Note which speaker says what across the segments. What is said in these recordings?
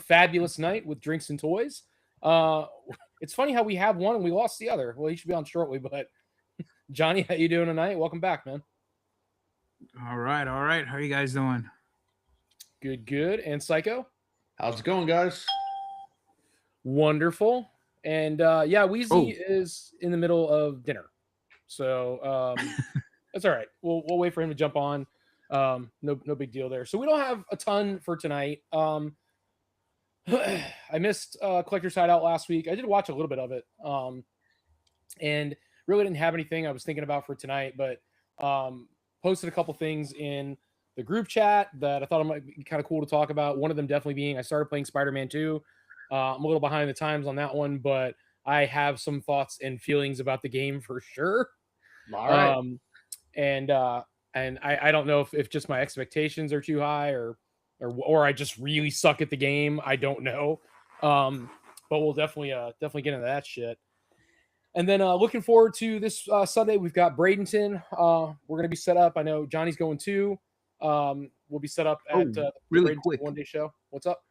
Speaker 1: fabulous night with drinks and toys. It's funny how we have one and we lost the other. Well, he should be on shortly, but Johnny, how you doing tonight? Welcome back, man.
Speaker 2: All right. How are you guys doing?
Speaker 1: Good. And Psycho?
Speaker 3: How's it going, guys?
Speaker 1: Wonderful. And Weezy is in the middle of dinner. So that's all right. We'll wait for him to jump on. No big deal there. So we don't have a ton for tonight. I missed Collector's Hideout last week. I did watch a little bit of it. And really didn't have anything I was thinking about for tonight, but posted a couple things in the group chat that I thought it might be kind of cool to talk about. One of them definitely being I started playing Spider-Man 2. I'm a little behind the times on that one, but I have some thoughts and feelings about the game for sure.
Speaker 3: All right.
Speaker 1: And I don't know if just my expectations are too high or I just really suck at the game. I don't know. But we'll definitely get into that shit. And then looking forward to this Sunday, we've got Bradenton. We're going to be set up. I know Johnny's going too. We'll be set up at the
Speaker 2: really
Speaker 1: Bradenton
Speaker 2: quick
Speaker 1: one-day show. What's up?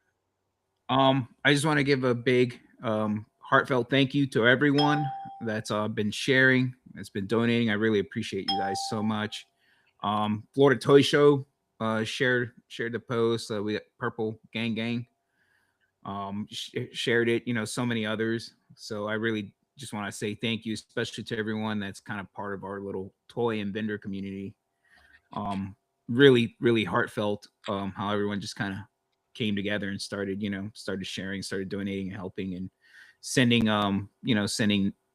Speaker 2: I just want to give a big heartfelt thank you to everyone that's been sharing, that's been donating. I really appreciate you guys so much. Florida Toy Show shared the post. We got Purple Gang shared it. So many others. So I really just want to say thank you, especially to everyone that's kind of part of our little toy and vendor community. Really, really heartfelt how everyone just kind of came together and started sharing, started donating and helping and sending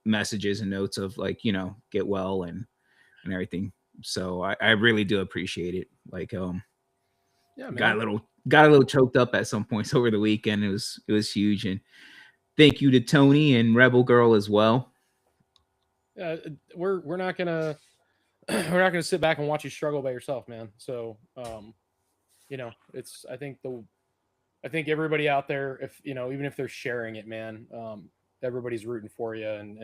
Speaker 2: messages and notes of get well and everything. So I really do appreciate it. Got a little choked up at some points over the weekend. It was huge. And thank you to Tony and Rebel Girl as well.
Speaker 1: We're not gonna sit back and watch you struggle by yourself, man. So I think everybody out there, if even if they're sharing it, man, everybody's rooting for you, and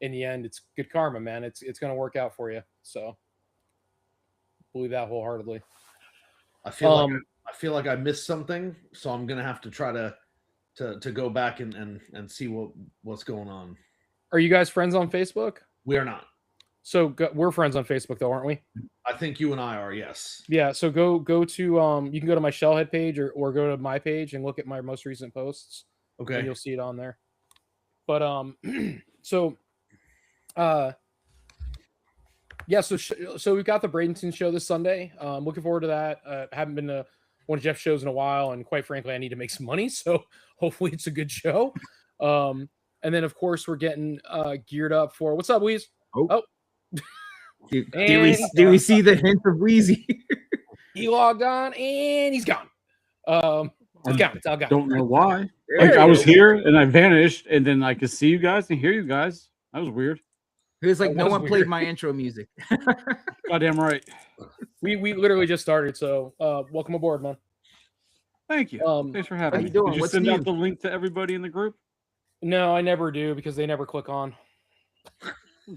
Speaker 1: in the end, it's good karma, man. It's gonna work out for you. So believe that wholeheartedly.
Speaker 3: I feel like I missed something, so I'm gonna have to try to go back and see what's going on.
Speaker 1: Are you guys friends on Facebook?
Speaker 3: We are not.
Speaker 1: So we're friends on Facebook, though, aren't we?
Speaker 3: I think you and I are, yes.
Speaker 1: Yeah. So go to you can go to my Shellhead page or go to my page and look at my most recent posts.
Speaker 3: Okay.
Speaker 1: And you'll see it on there. But so we've got the Bradenton show this Sunday. Looking forward to that. Haven't been to one of Jeff's shows in a while, and quite frankly, I need to make some money. So hopefully it's a good show. And then of course we're getting geared up for what's up, Weez?
Speaker 2: Oh. Do we see the hint of Wheezy?
Speaker 1: He logged on and he's gone. It's all gone.
Speaker 4: Don't know why. I was here and I vanished, and then I could see you guys and hear you guys. That was weird.
Speaker 2: It was like no one played my intro music.
Speaker 4: Goddamn right.
Speaker 1: We literally just started, so welcome aboard, man.
Speaker 4: Thank you. Thanks for having me.
Speaker 2: How you doing?
Speaker 4: Did you send out the link to everybody in the group?
Speaker 1: No, I never do because they never click on.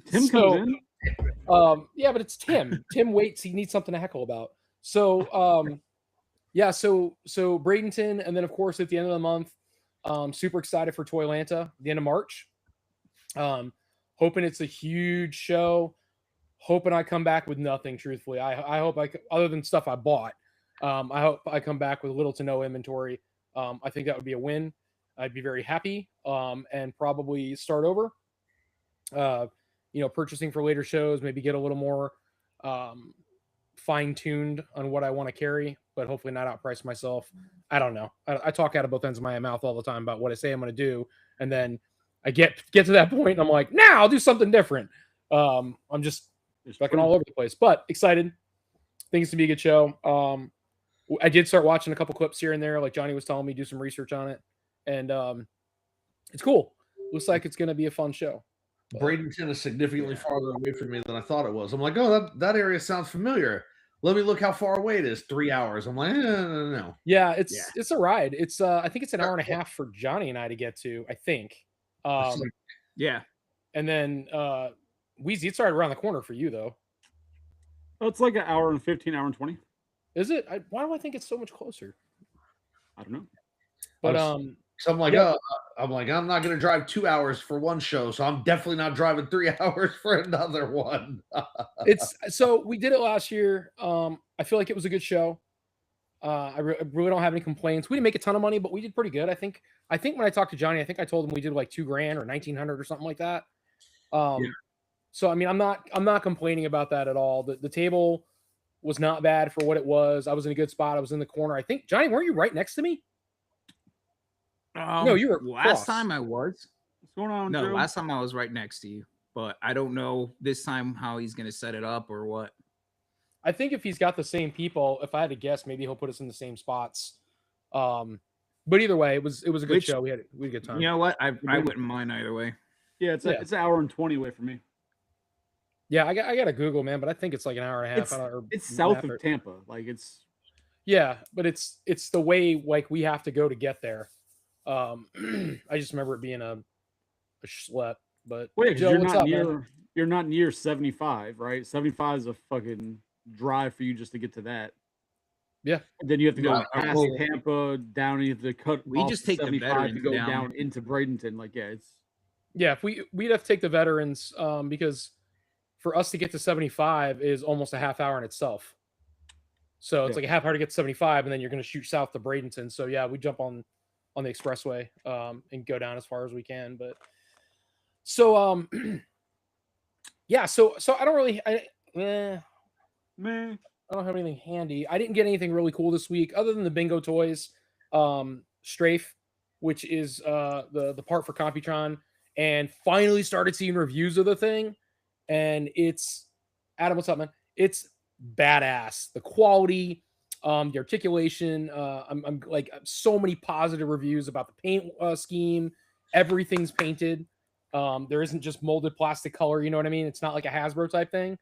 Speaker 4: Tim comes in.
Speaker 1: Yeah, but it's Tim. Tim waits. He needs something to heckle about. So, so Bradenton, and then of course at the end of the month, super excited for Toylanta, the end of March. Hoping it's a huge show. Hoping I come back with nothing. Truthfully, I hope other than stuff I bought. I hope I come back with little to no inventory. I think that would be a win. I'd be very happy. And probably start over. Purchasing for later shows, maybe get a little more fine-tuned on what I want to carry, but hopefully not outprice myself. I don't know. I talk out of both ends of my mouth all the time about what I say I'm going to do, and then I get to that point, and I'm like, nah, I'll do something different. I'm just fucking all over the place, but excited. Think it's to be a good show. I did start watching a couple clips here and there, like Johnny was telling me, do some research on it, and it's cool. Looks like it's going to be a fun show.
Speaker 3: Bradenton is significantly farther away from me than I thought it was. I'm like, oh, that area sounds familiar. Let me look how far away it is. 3 hours. I'm like, no.
Speaker 1: Yeah, it's a ride. It's I think it's an hour and a half for Johnny and I to get to. I think.
Speaker 2: Yeah.
Speaker 1: And then Weezy, it's right around the corner for you though.
Speaker 4: Oh, it's like an hour and 15, hour and 20.
Speaker 1: Is it? Why do I think it's so much closer?
Speaker 4: I don't know.
Speaker 1: But
Speaker 3: So I'm like,
Speaker 1: Yeah.
Speaker 3: I'm not going to drive 2 hours for one show, so I'm definitely not driving 3 hours for another one.
Speaker 1: it's so we did it last year. I feel like it was a good show. I really don't have any complaints. We didn't make a ton of money, but we did pretty good. I think when I talked to Johnny, I think I told him we did like $2,000 or 1,900 or something like that.
Speaker 3: Yeah.
Speaker 1: So I mean, I'm not complaining about that at all. The table was not bad for what it was. I was in a good spot. I was in the corner. I think Johnny, weren't you right next to me? No, you were
Speaker 2: last
Speaker 1: across.
Speaker 2: time I was.
Speaker 4: What's going on,
Speaker 2: No,
Speaker 4: Drew?
Speaker 2: last time I was right next to you, but I don't know this time how he's gonna set it up or what.
Speaker 1: I think if he's got the same people, if I had to guess, maybe he'll put us in the same spots. But either way, it was a good show. We had a good time.
Speaker 2: You know what? I wouldn't mind either way.
Speaker 4: Yeah, it's an hour and 20 away from me.
Speaker 1: Yeah, I got to Google, man, but I think it's like an hour and a half.
Speaker 4: It's south of Tampa. Like it's
Speaker 1: but it's the way like we have to go to get there. I just remember it being a schlep. But
Speaker 4: wait,
Speaker 1: Joe,
Speaker 4: you're not near 75, right? 75 is a fucking drive for you just to get to that.
Speaker 1: Yeah.
Speaker 4: And then you have to go
Speaker 3: Yeah,
Speaker 4: past
Speaker 3: well,
Speaker 4: Tampa down. You have to cut.
Speaker 2: We
Speaker 4: off
Speaker 2: just take the
Speaker 4: 75 to
Speaker 2: veterans
Speaker 4: go
Speaker 2: down.
Speaker 4: down into Bradenton. Like
Speaker 1: if we'd have to take the veterans because for us to get to 75 is almost a half hour in itself. So it's like a half hour to get to 75, and then you're going to shoot south to Bradenton. So yeah, we jump on the expressway and go down as far as we can. But so yeah, so I don't really I don't have anything handy. I didn't get anything really cool this week other than the bingo toys, Strafe, which is the part for Computron, and finally started seeing reviews of the thing. And it's Adam, what's up, man? It's badass. The quality, the articulation. I'm like so many positive reviews about the paint scheme. Everything's painted. There isn't just molded plastic color. You know what I mean? It's not like a Hasbro type thing.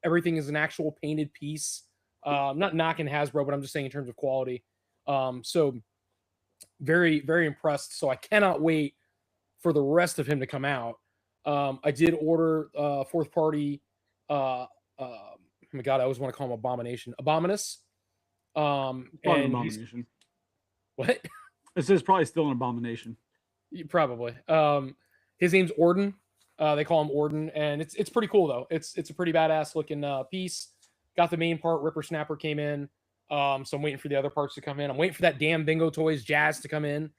Speaker 1: Everything is an actual painted piece. I'm not knocking Hasbro, but I'm just saying in terms of quality. So very, very impressed. So I cannot wait for the rest of him to come out. I did order fourth party. Oh my God, I always want to call him Abomination. Abominus.
Speaker 4: An abomination.
Speaker 1: What?
Speaker 4: This is probably still an abomination.
Speaker 1: Probably. His name's Orden. They call him Orden, and it's pretty cool though. It's a pretty badass looking piece. Got the main part. Ripper Snapper came in. So I'm waiting for the other parts to come in. I'm waiting for that damn Bingo Toys Jazz to come in.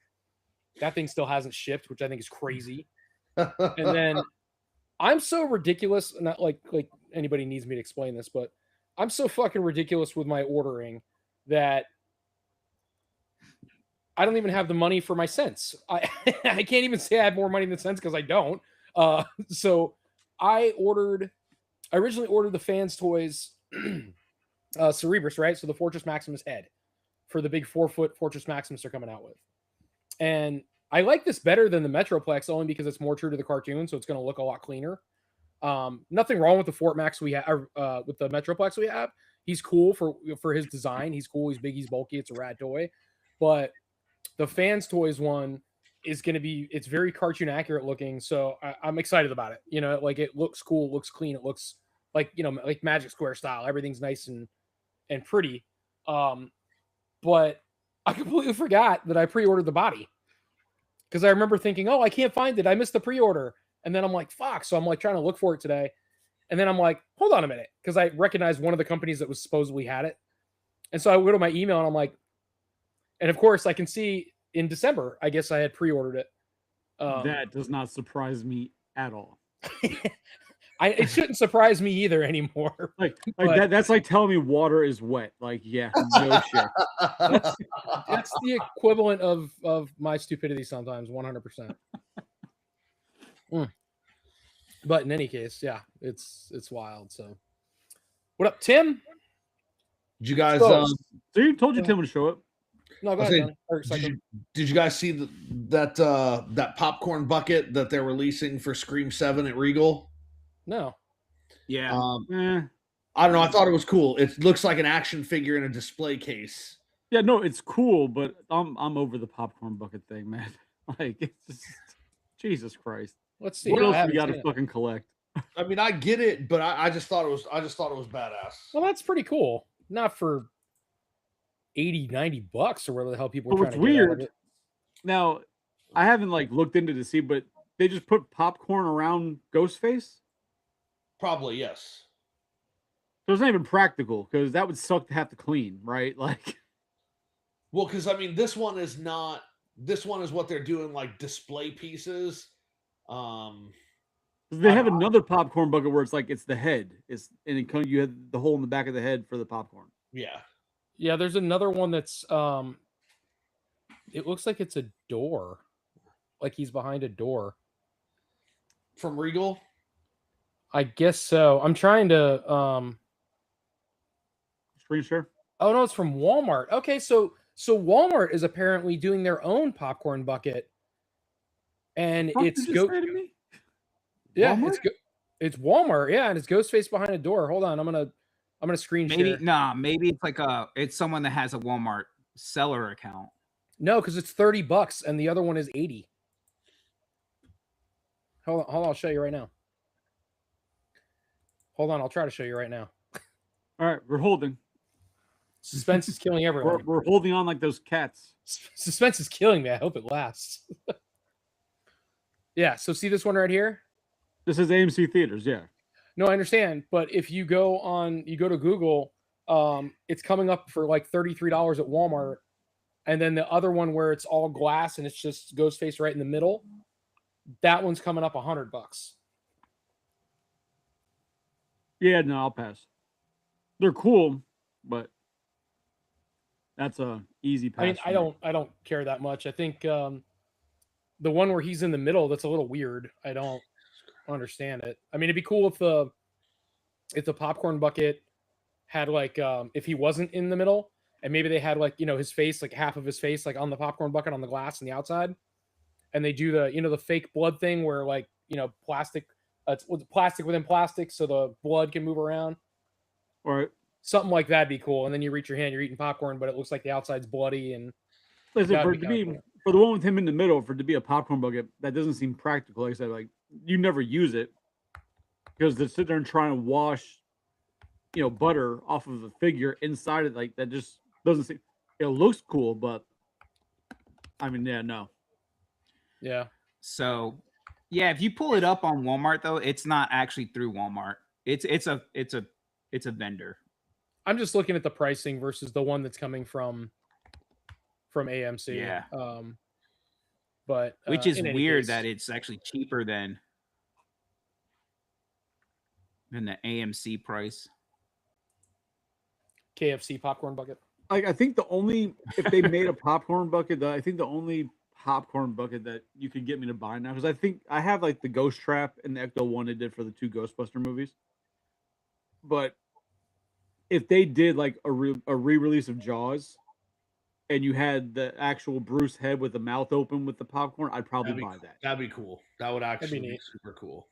Speaker 1: That thing still hasn't shipped, which I think is crazy. And then I'm so ridiculous, not like anybody needs me to explain this, but I'm so fucking ridiculous with my ordering that I don't even have the money for my cents. I can't even say I have more money than cents because I don't. So I originally ordered the Fans Toys Cerebrus, right? So the Fortress Maximus head for the big 4-foot Fortress Maximus they're coming out with. And I like this better than the Metroplex only because it's more true to the cartoon, so it's going to look a lot cleaner. Nothing wrong with the Fort Max we have, with the Metroplex we have. He's cool for his design. He's cool. He's big. He's bulky. It's a rad toy. But the Fans Toys one is going to be, it's very cartoon accurate looking. So I'm excited about it. You know, like it looks cool, it looks clean. It looks like, you know, like Magic Square style. Everything's nice and pretty. But I completely forgot that I pre-ordered the body. Because I remember thinking, oh, I can't find it. I missed the pre-order. And then I'm like, fuck. So I'm like trying to look for it today. And then I'm like, hold on a minute. Because I recognized one of the companies that was supposedly had it. And so I go to my email and I'm like, and of course I can see in December, I guess I had pre-ordered it.
Speaker 4: That does not surprise me at all.
Speaker 1: It shouldn't surprise me either anymore.
Speaker 4: That's like telling me water is wet. Like, yeah, no shit.
Speaker 1: That's the equivalent of my stupidity sometimes, 100%. But in any case, yeah, it's wild. So, what up, Tim?
Speaker 3: Did you guys?
Speaker 4: So you told you Tim would show up.
Speaker 1: No, go ahead.
Speaker 3: Did you guys see that popcorn bucket that they're releasing for Scream 7 at Regal?
Speaker 1: No.
Speaker 2: Yeah.
Speaker 3: I don't know. I thought it was cool. It looks like an action figure in a display case.
Speaker 4: Yeah, no, it's cool, but I'm over the popcorn bucket thing, man. Like, it's just, Jesus Christ.
Speaker 1: Let's see.
Speaker 4: What else we got to fucking collect?
Speaker 3: I mean, I get it, but I just thought it was badass.
Speaker 1: Well, that's pretty cool. Not for $80-$90 or whatever the hell people are trying to get out of it.
Speaker 4: Now, I haven't like looked into to see, but they just put popcorn around Ghostface.
Speaker 3: Probably yes.
Speaker 4: So it's not even practical because that would suck to have to clean, right? Like,
Speaker 3: Well, because I mean, this one is not. This one is what they're doing, like display pieces.
Speaker 4: 'cause they have another popcorn bucket where it's like it's the head, and you have the hole in the back of the head for the popcorn.
Speaker 3: Yeah.
Speaker 1: Yeah, there's another one that's it looks like it's a door. Like he's behind a door.
Speaker 3: From Regal.
Speaker 1: I guess so. I'm trying to
Speaker 4: Screen share.
Speaker 1: oh no, it's from Walmart. Okay, so Walmart is apparently doing their own popcorn bucket. And
Speaker 4: Fuck,
Speaker 1: it's
Speaker 4: you just say to me?
Speaker 1: yeah,
Speaker 4: Walmart?
Speaker 1: it's Walmart, yeah, and it's Ghostface behind a door. Hold on, I'm gonna screen share.
Speaker 2: Maybe it's like it's someone that has a Walmart seller account.
Speaker 1: No, because it's $30 and the other one is 80. Hold on, I'll show you right now. Hold on, I'll try to show you right now.
Speaker 4: All right, we're holding.
Speaker 1: Suspense is killing everyone.
Speaker 4: We're holding on like those cats.
Speaker 1: Suspense is killing me. I hope it lasts. Yeah, so see this one right here?
Speaker 4: This is AMC Theaters, yeah.
Speaker 1: No, I understand, but if you go to Google, it's coming up for like $33 at Walmart, and then the other one where it's all glass and it's just Ghostface right in the middle, that one's coming up $100.
Speaker 4: Yeah, no, I'll pass. They're cool, but that's a easy pass.
Speaker 1: I mean,
Speaker 4: for me.
Speaker 1: I don't care that much. I think the one where he's in the middle, that's a little weird. I don't understand it. I mean, it'd be cool if the popcorn bucket had like if he wasn't in the middle and maybe they had like, you know, his face, like half of his face like on the popcorn bucket on the glass on the outside, and they do the, you know, the fake blood thing where like, you know, plastic it's plastic within plastic so the blood can move around.
Speaker 4: Or
Speaker 1: Something like that'd be cool. And then you reach your hand, you're eating popcorn, but it looks like the outside's bloody. And
Speaker 4: listen,
Speaker 1: that'd
Speaker 4: for
Speaker 1: be
Speaker 4: it to
Speaker 1: kinda
Speaker 4: be
Speaker 1: cool.
Speaker 4: for the one with him in the middle, for it to be a popcorn bucket, that doesn't seem practical. Like I said, like you never use it because they sit there and try and wash, you know, butter off of the figure inside it. Like that just doesn't seem. It looks cool, but I mean, yeah, no.
Speaker 1: Yeah.
Speaker 2: So, yeah, if you pull it up on Walmart though, it's not actually through Walmart. It's a vendor.
Speaker 1: I'm just looking at the pricing versus the one that's coming from AMC.
Speaker 2: Yeah.
Speaker 1: But
Speaker 2: Which is
Speaker 1: in any
Speaker 2: weird
Speaker 1: case,
Speaker 2: that it's actually cheaper than the AMC price.
Speaker 1: KFC popcorn bucket.
Speaker 4: Like I think if they made a popcorn bucket, I think the only popcorn bucket that you could get me to buy now, because I think I have like the Ghost Trap and the Ecto one they did for the 2 Ghostbuster movies. But if they did like a re-release of Jaws, and you had the actual Bruce head with the mouth open with the popcorn, I'd probably buy that.
Speaker 3: That'd be cool. That would actually be
Speaker 1: neat.
Speaker 3: super cool.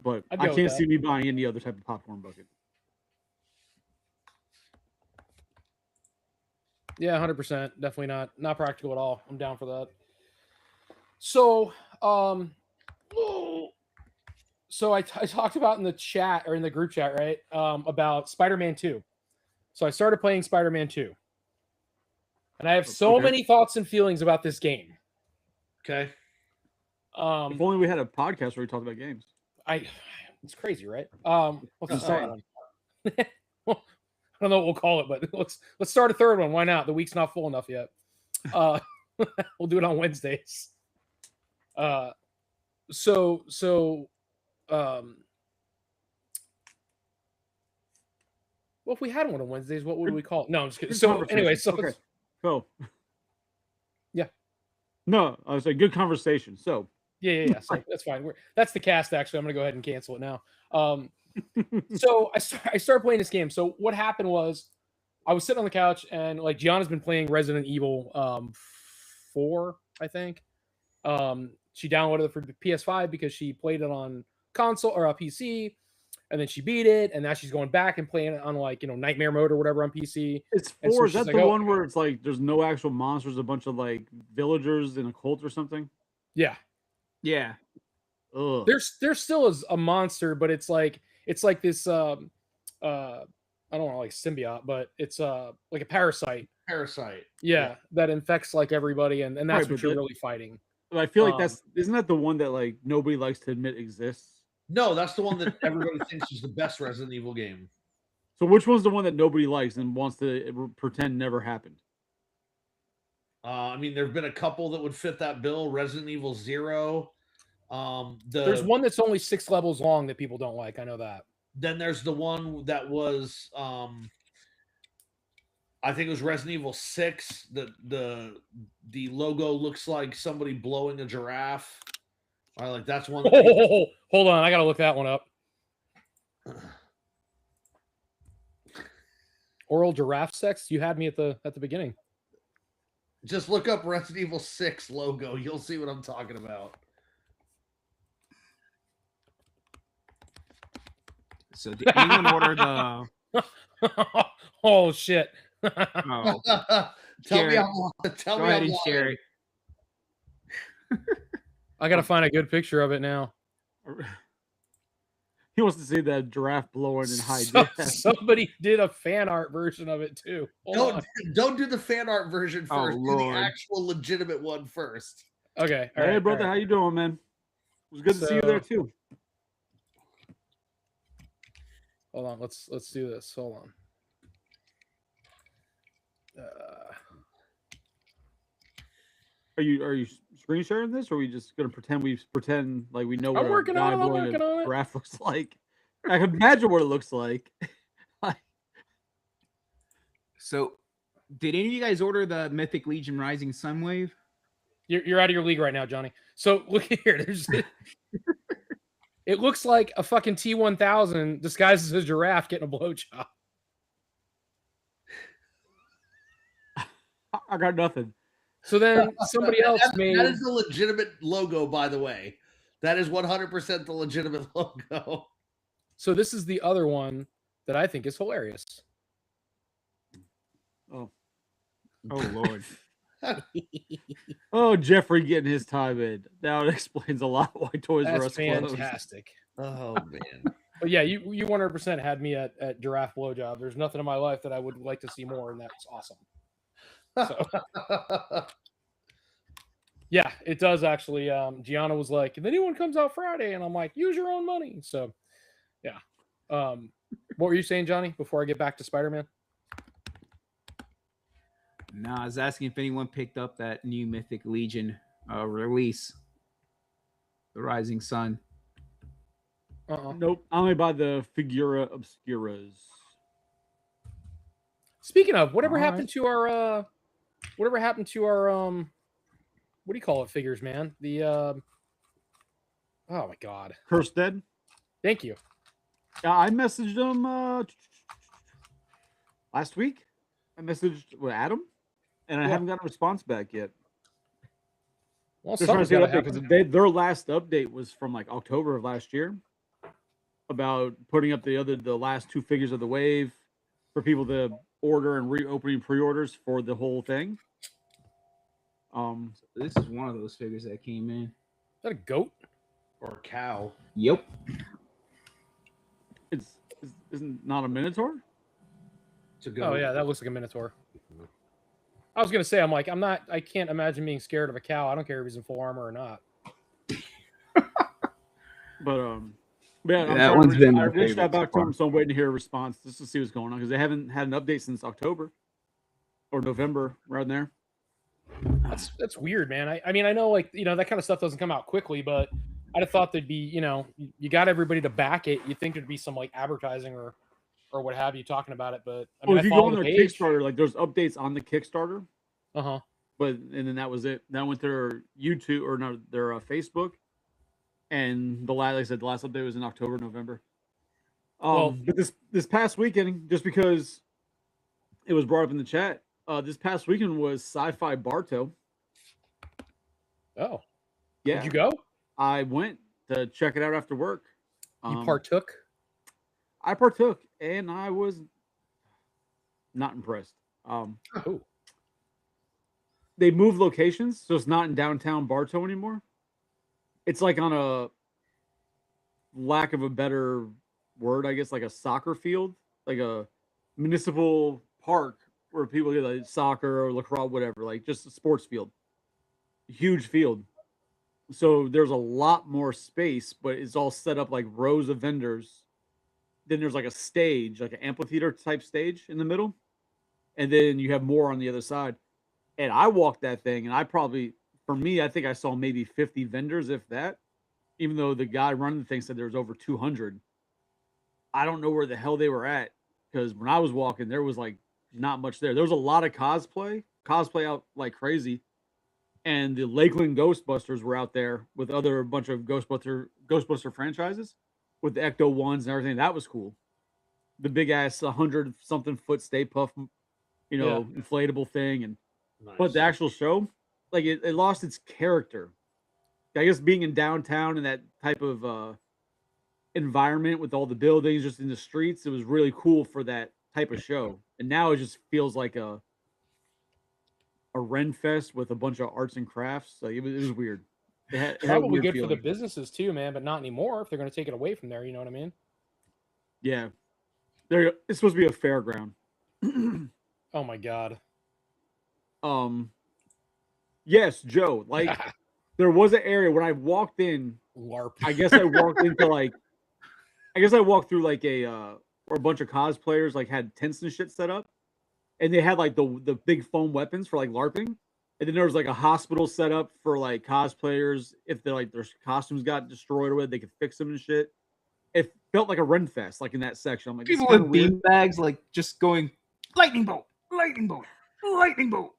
Speaker 4: But
Speaker 1: I'd
Speaker 4: I
Speaker 1: go with
Speaker 4: can't
Speaker 1: that.
Speaker 4: see me buying any other type of popcorn bucket.
Speaker 1: Yeah, 100%. Definitely not practical at all. I'm down for that. So, so I talked about in the chat or in the group chat, right? About Spider-Man 2. So I started playing Spider-Man 2. And I have so many thoughts and feelings about this game.
Speaker 3: Okay.
Speaker 4: If only we had a podcast where we talked about games.
Speaker 1: It's crazy, right? Let's
Speaker 4: Insane.
Speaker 1: start one. I don't know what we'll call it, but let's start a third one. Why not? The week's not full enough yet. We'll do it on Wednesdays. So well, if we had one on Wednesdays, what would we call it? No, I'm just kidding.
Speaker 4: Good
Speaker 1: So
Speaker 4: conversation.
Speaker 1: anyway, so
Speaker 4: okay. So
Speaker 1: yeah.
Speaker 4: No, I was saying good conversation. So
Speaker 1: yeah. So that's fine. That's the cast. Actually, I'm gonna go ahead and cancel it now. So I started playing this game. So what happened was, I was sitting on the couch and like Gianna's been playing Resident Evil 4, I think. She downloaded it for PS5 because she played it on console or a PC, and then she beat it, and now she's going back and playing it on like, you know, Nightmare Mode or whatever on PC.
Speaker 4: it's
Speaker 1: And so
Speaker 4: 4. Is
Speaker 1: she's
Speaker 4: that
Speaker 1: like,
Speaker 4: the
Speaker 1: "Oh."
Speaker 4: one where it's like there's no actual monsters, a bunch of like villagers in a cult or something?
Speaker 1: Yeah.
Speaker 2: Yeah.
Speaker 4: Ugh.
Speaker 1: There still is a monster, but it's like this I I don't know, like symbiote, but it's like a parasite.
Speaker 3: Parasite.
Speaker 1: Yeah, that infects like everybody, and that's
Speaker 4: Right,
Speaker 1: what
Speaker 4: but
Speaker 1: you're
Speaker 4: that-
Speaker 1: really fighting.
Speaker 4: But I feel like
Speaker 1: Um,
Speaker 4: isn't that the one that like nobody likes to admit exists?
Speaker 3: No, that's the one that everybody thinks is the best Resident Evil game.
Speaker 4: So which one's the one that nobody likes and wants to pretend never happened?
Speaker 3: I mean, there have been a couple that would fit that bill. Resident Evil 0.
Speaker 1: There's one that's only 6 levels long that people don't like. I know that.
Speaker 3: Then there's the one that was I think it was Resident Evil 6. The logo looks like somebody blowing a giraffe. All right, like that's one.
Speaker 1: Oh, hold on, I gotta look that one up. Oral giraffe sex. You had me at the beginning.
Speaker 3: Just look up Resident Evil 6 logo. You'll see what I'm talking about.
Speaker 2: So did anyone order the?
Speaker 1: Oh shit!
Speaker 2: Oh,
Speaker 3: Tell
Speaker 2: Share
Speaker 3: me
Speaker 2: it.
Speaker 3: how. Tell
Speaker 2: go
Speaker 3: me
Speaker 2: ahead
Speaker 3: how.
Speaker 2: and share it.
Speaker 1: I gotta find a good picture of it now.
Speaker 4: He wants to see that giraffe blowing in high
Speaker 1: So-
Speaker 4: def.
Speaker 1: somebody did a fan art version of it too. Hold on.
Speaker 3: Don't do the fan art version
Speaker 2: Oh,
Speaker 3: first. Do
Speaker 2: Lord.
Speaker 3: the actual legitimate one first.
Speaker 1: Okay. all
Speaker 4: Hey,
Speaker 1: right,
Speaker 4: brother,
Speaker 1: all
Speaker 4: how
Speaker 1: right.
Speaker 4: you doing, man? It was good to see you there
Speaker 1: So-
Speaker 4: too.
Speaker 1: Hold on. Let's do this. Hold on.
Speaker 4: Are you screen sharing this, or are we just gonna pretend like we know what
Speaker 1: I'm working on it, I'm
Speaker 4: blowing
Speaker 1: working on
Speaker 4: a
Speaker 1: it.
Speaker 4: giraffe looks like? I can imagine what it looks like.
Speaker 2: So, did any of you guys order the Mythic Legion Rising Sunwave?
Speaker 1: You're out of your league right now, Johnny. So look here. There's. It looks like a fucking T1000 disguised as a giraffe getting a blowjob.
Speaker 4: I got nothing.
Speaker 1: So then somebody else made.
Speaker 3: That is the legitimate logo, by the way. That is 100% the legitimate logo.
Speaker 1: So this is the other one that I think is hilarious.
Speaker 4: Oh,
Speaker 2: Oh Lord.
Speaker 4: oh, Jeffrey getting his time in. Now it explains a lot why Toys R
Speaker 1: That's
Speaker 4: Us closed.
Speaker 1: fantastic.
Speaker 3: Oh man.
Speaker 1: But yeah, you 100% had me at giraffe blowjob. There's nothing in my life that I would like to see more, and that's awesome. So yeah, it does actually. Gianna was like, "The new one comes out Friday," and I'm like, "Use your own money." So yeah. What were you saying, Johnny? Before I get back to Spider-Man?
Speaker 2: No, I was asking if anyone picked up that new Mythic Legion release, the Rising Sun.
Speaker 4: Nope, I only buy the Figura Obscuras.
Speaker 1: Speaking of, whatever
Speaker 2: All
Speaker 1: happened to our what do you call it figures, man? The oh my god.
Speaker 4: Cursed Dead.
Speaker 1: Thank you.
Speaker 4: I messaged him last week. I messaged Adam, and I
Speaker 1: Yeah.
Speaker 4: haven't got a response back yet.
Speaker 1: Well,
Speaker 4: Just trying to
Speaker 1: something's
Speaker 4: see an
Speaker 1: gotta
Speaker 4: update
Speaker 1: happen.
Speaker 4: because their last update was from like October of last year about putting up the last 2 figures of the wave for people to order and reopening pre-orders for the whole thing.
Speaker 2: This is one of those figures that came in.
Speaker 1: Is that a goat?
Speaker 3: Or cow.
Speaker 2: Yep.
Speaker 4: Isn't not a Minotaur?
Speaker 3: To go.
Speaker 1: Oh yeah, that looks like a minotaur. I was gonna say, I can't imagine being scared of a cow. I don't care if he's in full armor or not.
Speaker 4: But yeah,
Speaker 2: That one's been my
Speaker 4: I reached
Speaker 2: favorite
Speaker 4: out back
Speaker 2: so
Speaker 4: to him, so I'm waiting to hear a response just to see what's going on because they haven't had an update since October or November, around there.
Speaker 1: That's weird, man. I mean, I know like that kind of stuff doesn't come out quickly, but I'd have thought there'd be you got everybody to back it. You'd think there'd be some like advertising or what have you talking about it, but I mean,
Speaker 4: Well, if
Speaker 1: I
Speaker 4: you go
Speaker 1: follow
Speaker 4: on
Speaker 1: the
Speaker 4: their
Speaker 1: page.
Speaker 4: Kickstarter, like there's updates on the Kickstarter,
Speaker 1: Uh-huh.
Speaker 4: and then that was it. Then went to their YouTube or no, their Facebook, and like I said, the last update was in October, November. But this past weekend, just because it was brought up in the chat, this past weekend was Sci-Fi Bartow.
Speaker 1: Oh,
Speaker 4: Yeah,
Speaker 1: did you go?
Speaker 4: I went to check it out after work.
Speaker 1: You partook?
Speaker 4: I partook, and I was not impressed.
Speaker 1: Oh,
Speaker 4: They moved locations, so it's not in downtown Bartow anymore. It's like on a lack of a better word, I guess, like a soccer field, like a municipal park where people get like soccer or lacrosse, whatever, like just a sports field, huge field. So there's a lot more space, but it's all set up like rows of vendors. Then there's like a stage, like an amphitheater type stage in the middle, and then you have more on the other side. And I walked that thing, and I probably, for me, I think I saw maybe 50 vendors, if that. Even though the guy running the thing said there was over 200. I don't know where the hell they were at because when I was walking, there was like not much there. There was a lot of cosplay out like crazy, and the Lakeland Ghostbusters were out there with other bunch of Ghostbuster franchises with the Ecto ones and everything. That was cool. The big ass 100 something foot Stay Puff, inflatable thing, and but the actual show, like it lost its character. I guess being in downtown and that type of environment with all the buildings just in the streets, it was really cool for that type of show. And now it just feels like a Ren Fest with a bunch of arts and crafts. Like it was weird. It had a
Speaker 1: Probably
Speaker 4: weird
Speaker 1: good for the
Speaker 4: feeling.
Speaker 1: businesses too, man, but not anymore if they're going to take it away from there. You know what I mean?
Speaker 4: Yeah, it's supposed to be a fairground.
Speaker 1: Oh my god.
Speaker 4: Yes, Joe. Like there was an area when I walked in.
Speaker 1: LARP.
Speaker 4: I guess I walked into like. I guess I walked through like where a bunch of cosplayers like had tents and shit set up, and they had like the big foam weapons for like LARPing, and then there was like a hospital set up for like cosplayers if they're like their costumes got destroyed or whatever, they could fix them and shit. It felt like a Ren Fest, like in that section. I'm like,
Speaker 2: People with bean bags, like just going lightning bolt, lightning bolt, lightning bolt.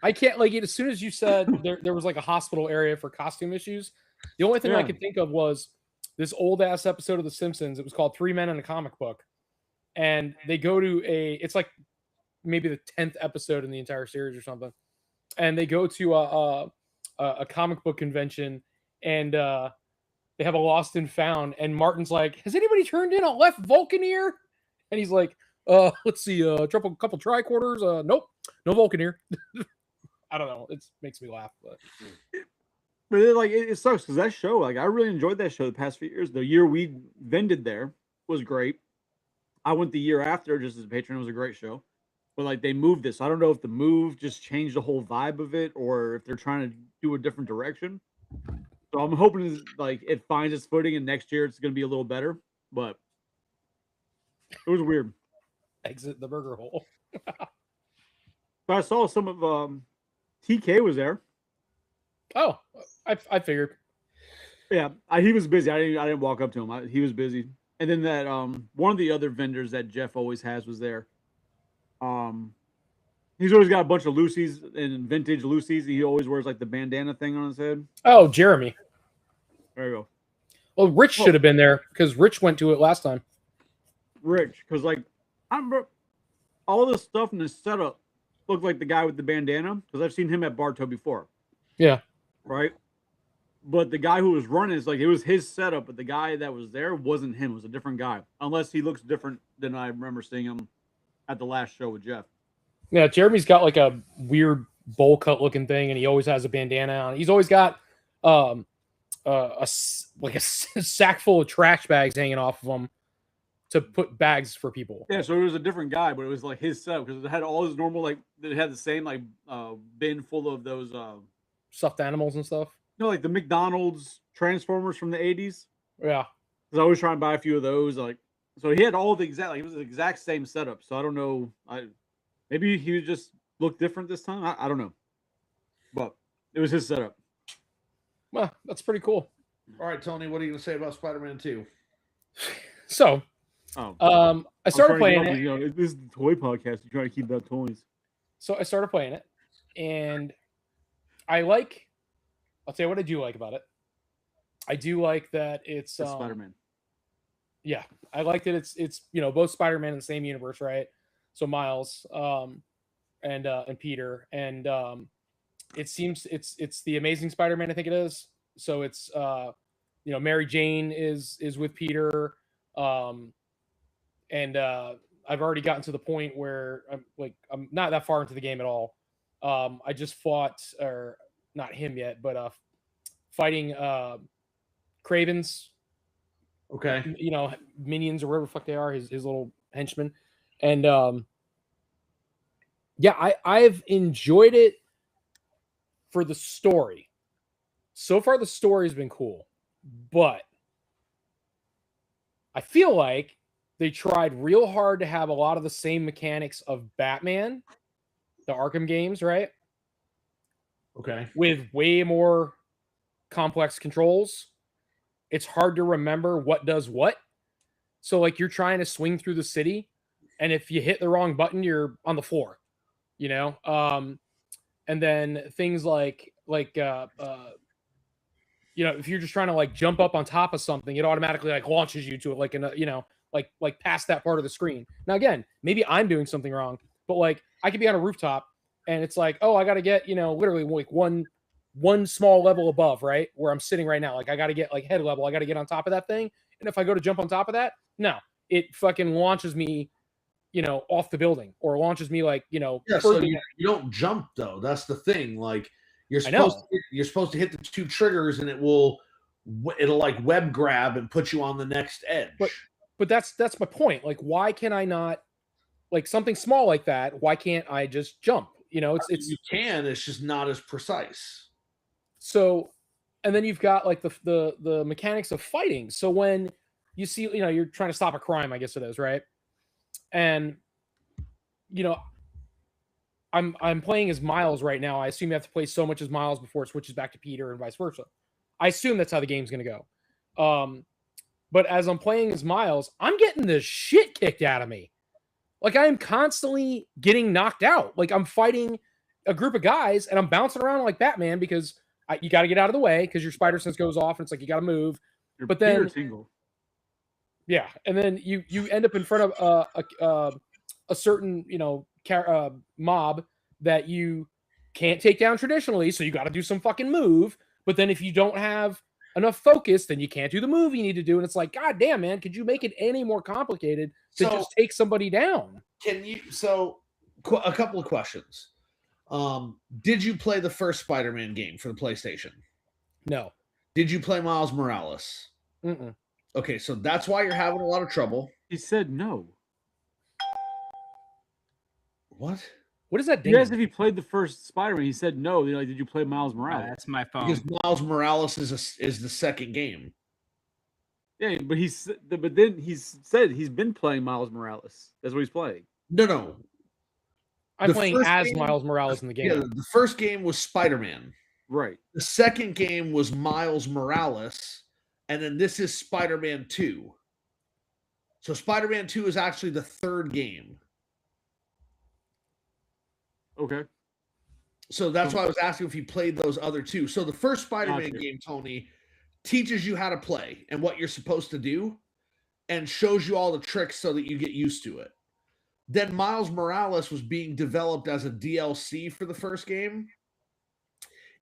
Speaker 1: I can't like it. As soon as you said there was like a hospital area for costume issues, the only thing I could think of was this old ass episode of The Simpsons. It was called Three Men in a Comic Book, and they go to it's like maybe the 10th episode in the entire series or something, and they go to a comic book convention, and they have a lost and found, and Martin's like, "Has anybody turned in a left Vulcan here?" And he's like, let's see, couple tricorders. Nope, no Vulcan here." I don't know. It makes me laugh, but
Speaker 4: it sucks because that show, like, I really enjoyed that show the past few years. The year we vended there was great. I went the year after just as a patron. It was a great show, but like they moved this. I don't know if the move just changed the whole vibe of it or if they're trying to do a different direction. So I'm hoping like it finds its footing and next year it's going to be a little better. But it was weird.
Speaker 1: Exit the burger hole.
Speaker 4: But I saw some of TK was there.
Speaker 1: Oh, I figured.
Speaker 4: Yeah, he was busy. I didn't walk up to him. He was busy. And then that one of the other vendors that Jeff always has was there. He's always got a bunch of Lucy's and vintage Lucy's. He always wears like the bandana thing on his head.
Speaker 1: Oh, Jeremy.
Speaker 4: There you go.
Speaker 1: Well, Rich should have been there because Rich went to it last time.
Speaker 4: Rich, because like I remember all this stuff in this setup looked like the guy with the bandana because I've seen him at Bartow before.
Speaker 1: Yeah.
Speaker 4: Right. But the guy who was running is like it was his setup, but the guy that was there wasn't him. It was a different guy, unless he looks different than I remember seeing him at the last show with Jeff.
Speaker 1: Yeah, Jeremy's got like a weird bowl cut looking thing, and he always has a bandana on. He's always got a sack full of trash bags hanging off of him to put bags for people.
Speaker 4: Yeah, so it was a different guy, but it was like his setup because it had all his normal it had the same like bin full of those
Speaker 1: stuffed animals and stuff.
Speaker 4: No, like the McDonald's Transformers from the 80s.
Speaker 1: Yeah.
Speaker 4: Because I was trying to buy a few of those. Like, so he had all the exact, like, it was the exact same setup. So I don't know. Maybe he just looked different this time. I don't know. But it was his setup.
Speaker 1: Well, that's pretty cool.
Speaker 3: All right, Tony, what are you going to say about Spider-Man 2?
Speaker 1: So, I started playing it.
Speaker 4: You know, this is the toy podcast. You're trying to keep about toys.
Speaker 1: So I started playing it, and I'll tell you what I do like about it. I do like that it's
Speaker 4: Spider-Man.
Speaker 1: Yeah, I like that it's both Spider-Man in the same universe, right? So Miles, and Peter, and it seems it's the Amazing Spider-Man, I think it is. So it's Mary Jane is with Peter, and I've already gotten to the point where I'm not that far into the game at all. I just fought, or not him yet, but fighting Craven's
Speaker 3: Okay.
Speaker 1: you know, minions or whatever the fuck they are, his little henchmen. And yeah, I've enjoyed it for the story. So far the story's been cool, but I feel like they tried real hard to have a lot of the same mechanics of Batman, the Arkham games, right?
Speaker 3: Okay.
Speaker 1: With way more complex controls. It's hard to remember what does what. So like you're trying to swing through the city, and if you hit the wrong button, you're on the floor, you know? And then things like you know, if you're just trying to like jump up on top of something, it automatically like launches you to it, like in a, you know, like past that part of the screen. Now again, maybe I'm doing something wrong, but like I could be on a rooftop and it's like, oh, I got to get, you know, literally like one small level above, right, where I'm sitting right now. Like I got to get like head level, I got to get on top of that thing, and if I go to jump on top of that, no, it fucking launches me, you know, off the building, or launches me like, you know,
Speaker 3: Yeah, so you don't jump though. That's the thing. Like you're supposed to hit the 2 triggers, and it'll like web grab and put you on the next edge.
Speaker 1: But that's my point. Like, why can I not, like something small like that? Why can't I just jump? You know, it's
Speaker 3: you can. It's just not as precise.
Speaker 1: So, and then you've got like the mechanics of fighting. So when you see, you know, you're trying to stop a crime, I guess it is, right? And you know, I'm playing as Miles right now. I assume you have to play so much as Miles before it switches back to Peter and vice versa. I assume that's how the game's going to go. But as I'm playing as Miles, I'm getting the shit kicked out of me. Like I am constantly getting knocked out. Like I'm fighting a group of guys and I'm bouncing around like Batman because you got to get out of the way because your spider sense goes off and it's like you got to move. But then, yeah, and then you end up in front of a certain, you know, mob that you can't take down traditionally, so you got to do some fucking move. But then if you don't have enough focus, then you can't do the move you need to do, and it's like, god damn, man, could you make it any more complicated to just take somebody down?
Speaker 3: A couple of questions. Did you play the first Spider-Man game for the PlayStation?
Speaker 1: No.
Speaker 3: Did you play Miles Morales?
Speaker 1: Mm-mm.
Speaker 3: Okay, so that's why you're having a lot of trouble.
Speaker 4: He said no.
Speaker 3: What?
Speaker 1: What is that?
Speaker 4: You asked if he played the first Spider-Man. He said no. You're like, did you play Miles Morales?
Speaker 2: That's my phone.
Speaker 3: Because Miles Morales is the second game.
Speaker 4: Yeah, but then he's said he's been playing Miles Morales. That's what he's playing.
Speaker 3: No.
Speaker 1: I'm playing as Miles Morales in the game.
Speaker 3: Yeah, the first game was Spider-Man.
Speaker 4: Right.
Speaker 3: The second game was Miles Morales, and then this is Spider-Man 2. So Spider-Man 2 is actually the third game.
Speaker 4: Okay.
Speaker 3: So that's why I was asking if you played those other two. So the first Spider-Man game, Tony, teaches you how to play and what you're supposed to do and shows you all the tricks so that you get used to it. Then Miles Morales was being developed as a DLC for the first game.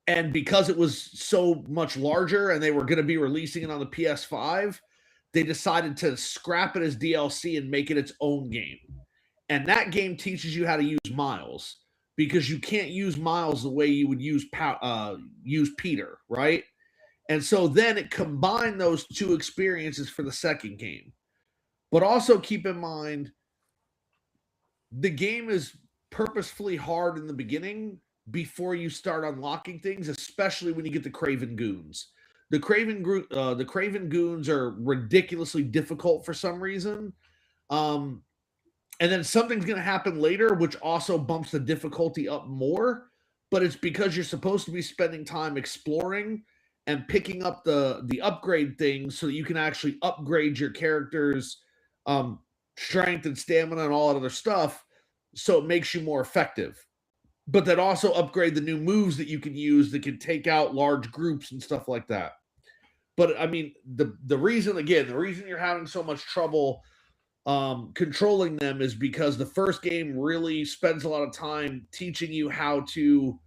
Speaker 3: And because it was so much larger and they were going to be releasing it on the PS5, they decided to scrap it as DLC and make it its own game. And that game teaches you how to use Miles, because you can't use Miles the way you would use Peter, right? And so then it combined those two experiences for the second game. But also keep in mind, the game is purposefully hard in the beginning before you start unlocking things, especially when you get the Kraven Goons. The Kraven Goons are ridiculously difficult for some reason. And then something's going to happen later, which also bumps the difficulty up more. But it's because you're supposed to be spending time exploring and picking up the upgrade things so that you can actually upgrade your character's strength and stamina and all that other stuff, so it makes you more effective. But then also upgrade the new moves that you can use that can take out large groups and stuff like that. But I mean, the reason you're having so much trouble controlling them is because the first game really spends a lot of time teaching you how to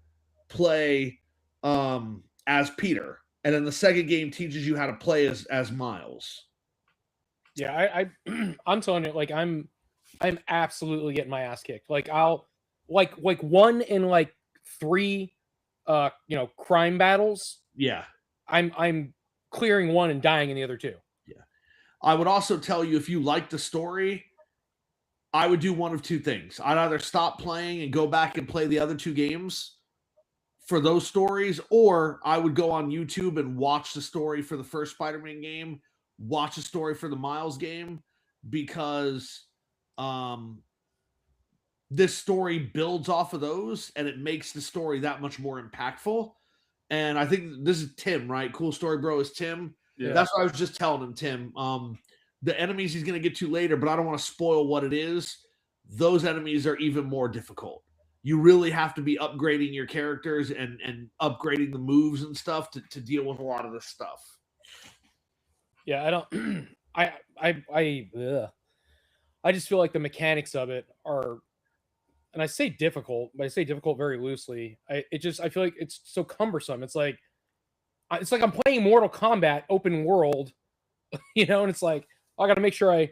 Speaker 3: play as Peter, and then the second game teaches you how to play as Miles.
Speaker 1: Yeah, I'm telling you, like I'm absolutely getting my ass kicked. Like I'll like 1 in like 3 crime battles.
Speaker 3: Yeah.
Speaker 1: I'm clearing 1 and dying in the other 2.
Speaker 3: Yeah. I would also tell you, if you like the story, I would do one of two things. I'd either stop playing and go back and play the other two games for those stories, or I would go on YouTube and watch the story for the first Spider-Man game, watch the story for the Miles game, because this story builds off of those and it makes the story that much more impactful. And I think this is Tim, right? Cool Story Bro is Tim.
Speaker 4: Yeah.
Speaker 3: That's what I was just telling him, Tim. The enemies he's going to get to later, but I don't want to spoil what it is. Those enemies are even more difficult. You really have to be upgrading your characters and upgrading the moves and stuff to deal with a lot of this stuff.
Speaker 1: Yeah, I don't. I just feel like the mechanics of it are, and I say difficult, but I say difficult very loosely. I feel like it's so cumbersome. It's like I'm playing Mortal Kombat open world, you know, and it's like, I got to make sure I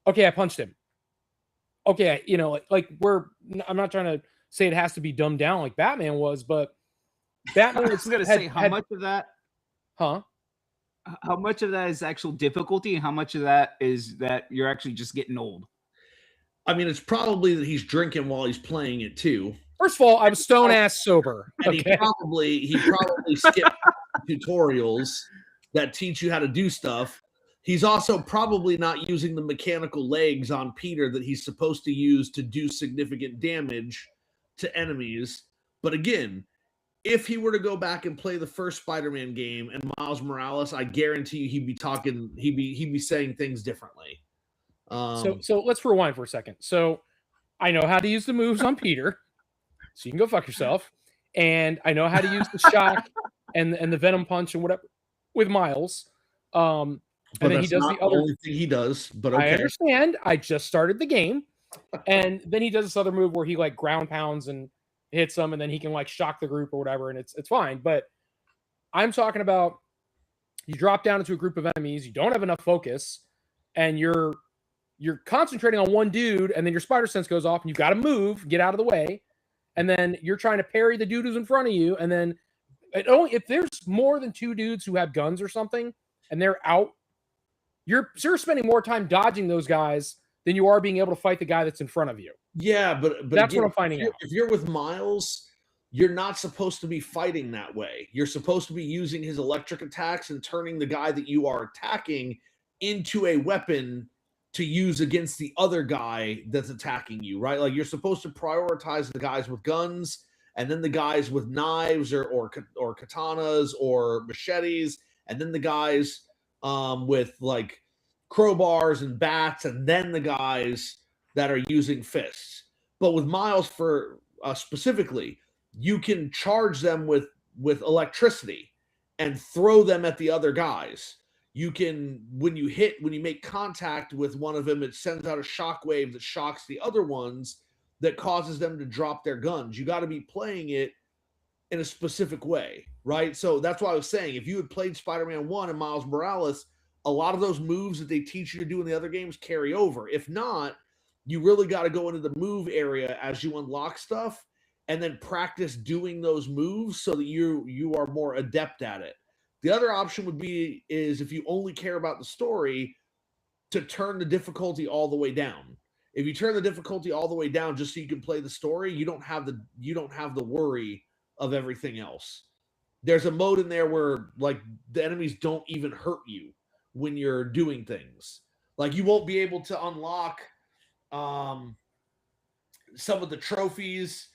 Speaker 1: punched him. Okay, you know, I'm not trying to say it has to be dumbed down like Batman was, but Batman
Speaker 2: I was going to say, how much of that is actual difficulty, and how much of that is that you're actually just getting old?
Speaker 3: I mean, it's probably that he's drinking while he's playing it too.
Speaker 1: First of all, I'm stone ass sober.
Speaker 3: And
Speaker 1: Okay?
Speaker 3: he probably skipped tutorials that teach you how to do stuff. He's also probably not using the mechanical legs on Peter that he's supposed to use to do significant damage to enemies. But again, if he were to go back and play the first Spider-Man game and Miles Morales, I guarantee you he'd be saying things differently.
Speaker 1: So let's rewind for a second. So I know how to use the moves on Peter, so you can go fuck yourself. And I know how to use the shock and the venom punch and whatever with Miles. And then he does the other
Speaker 3: only thing he does, but okay.
Speaker 1: I understand. I just started the game. And then he does this other move where he like ground pounds and hits them, and then he can like shock the group or whatever, and it's fine. But I'm talking about you drop down into a group of enemies, you don't have enough focus, and you're concentrating on one dude, and then your spider sense goes off, and you got to move, get out of the way, and then you're trying to parry the dude who's in front of you, and then if there's more than two dudes who have guns or something, and they're out, you're spending more time dodging those guys than you are being able to fight the guy that's in front of you.
Speaker 3: Yeah, but
Speaker 1: that's again, what I'm finding out.
Speaker 3: If you're with Miles, you're not supposed to be fighting that way. You're supposed to be using his electric attacks and turning the guy that you are attacking into a weapon to use against the other guy that's attacking you, right? Like you're supposed to prioritize the guys with guns and then the guys with knives or katanas or machetes, and then the guys with like crowbars and bats, and then the guys that are using fists. But with Miles, for specifically, you can charge them with electricity and throw them at the other guys. You can, when you make contact with one of them, it sends out a shockwave that shocks the other ones that causes them to drop their guns. You got to be playing it in a specific way, right? So that's why I was saying, if you had played Spider-Man 1 and Miles Morales, a lot of those moves that they teach you to do in the other games carry over. If not, you really got to go into the move area as you unlock stuff and then practice doing those moves so that you are more adept at it. The other option would be is if you only care about the story, to turn the difficulty all the way down. If you turn the difficulty all the way down just so you can play the story, you don't have the worry of everything else. There's a mode in there where like the enemies don't even hurt you when you're doing things. Like you won't be able to unlock some of the trophies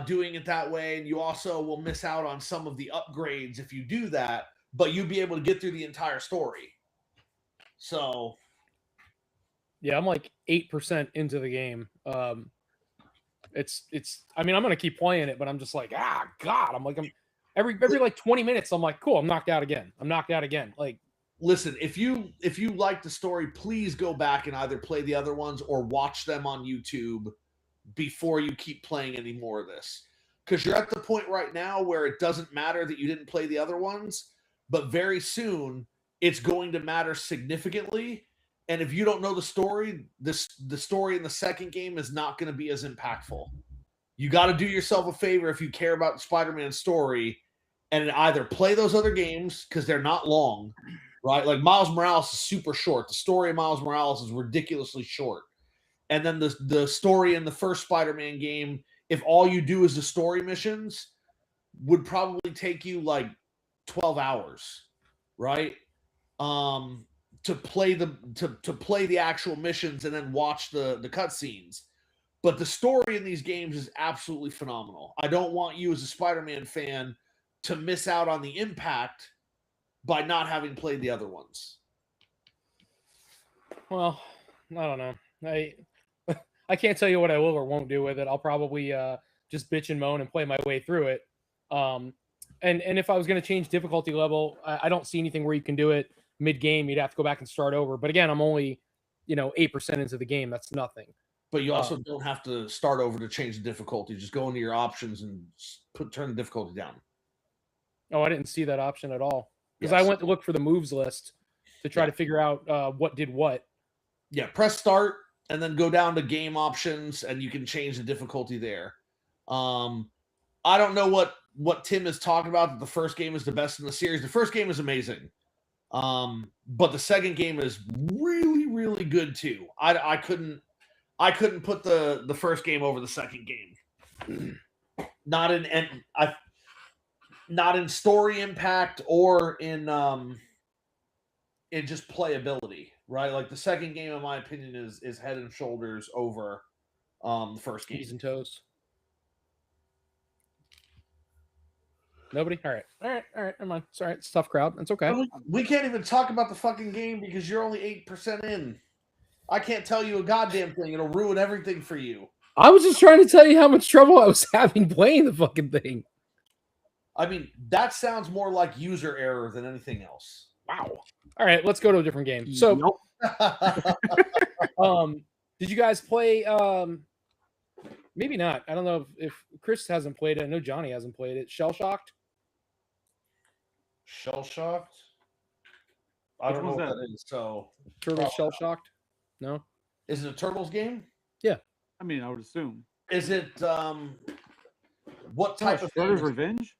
Speaker 3: doing it that way, and you also will miss out on some of the upgrades if you do that, but you'll be able to get through the entire story. So
Speaker 1: yeah, I'm like 8% into the game. It's I mean, I'm gonna keep playing it, but I'm just like, God, I'm every like 20 minutes, I'm like, cool, I'm knocked out again. Like,
Speaker 3: listen, if you like the story, please go back and either play the other ones or watch them on YouTube before you keep playing any more of this. Because you're at the point right now where it doesn't matter that you didn't play the other ones, but very soon it's going to matter significantly. And if you don't know the story, the story in the second game is not going to be as impactful. You got to do yourself a favor if you care about the Spider-Man story and either play those other games because they're not long, right? Like Miles Morales is super short. The story of Miles Morales is ridiculously short. And then the story in the first Spider-Man game, if all you do is the story missions, would probably take you like 12 hours, right? To play the actual missions and then watch the cutscenes. But the story in these games is absolutely phenomenal. I don't want you as a Spider-Man fan to miss out on the impact by not having played the other ones.
Speaker 1: Well, I don't know. I can't tell you what I will or won't do with it. I'll probably just bitch and moan and play my way through it. And if I was going to change difficulty level, I don't see anything where you can do it mid-game. You'd have to go back and start over. But again, I'm only 8% into the game. That's nothing.
Speaker 3: But you also don't have to start over to change the difficulty. Just go into your options and turn the difficulty down.
Speaker 1: Oh, I didn't see that option at all. Because I went to look for the moves list to try to figure out what did what.
Speaker 3: Yeah, press start and then go down to game options and you can change the difficulty there. I don't know what Tim is talking about, that the first game is the best in the series. The first game is amazing. But the second game is really, really good too. I couldn't put the first game over the second game. Not in story impact or in just playability, right? Like the second game, in my opinion, is head and shoulders over the first game.
Speaker 1: Knees and toes. Nobody? All right. Never mind. Sorry, it's a tough crowd. That's okay.
Speaker 3: We can't even talk about the fucking game because you're only 8% in. I can't tell you a goddamn thing. It'll ruin everything for you.
Speaker 1: I was just trying to tell you how much trouble I was having playing the fucking thing.
Speaker 3: I mean, that sounds more like user error than anything else.
Speaker 1: Wow. All right, let's go to a different game. So, did you guys play? Maybe not. I don't know if Chris hasn't played it. I know Johnny hasn't played it. Shell Shocked.
Speaker 3: Shell Shocked. I don't know what that is. So
Speaker 1: Turtles Shell Shocked. No.
Speaker 3: Is it a Turtles game?
Speaker 1: Yeah.
Speaker 4: I mean, I would assume.
Speaker 3: Is it what type of
Speaker 4: Shredder's Revenge?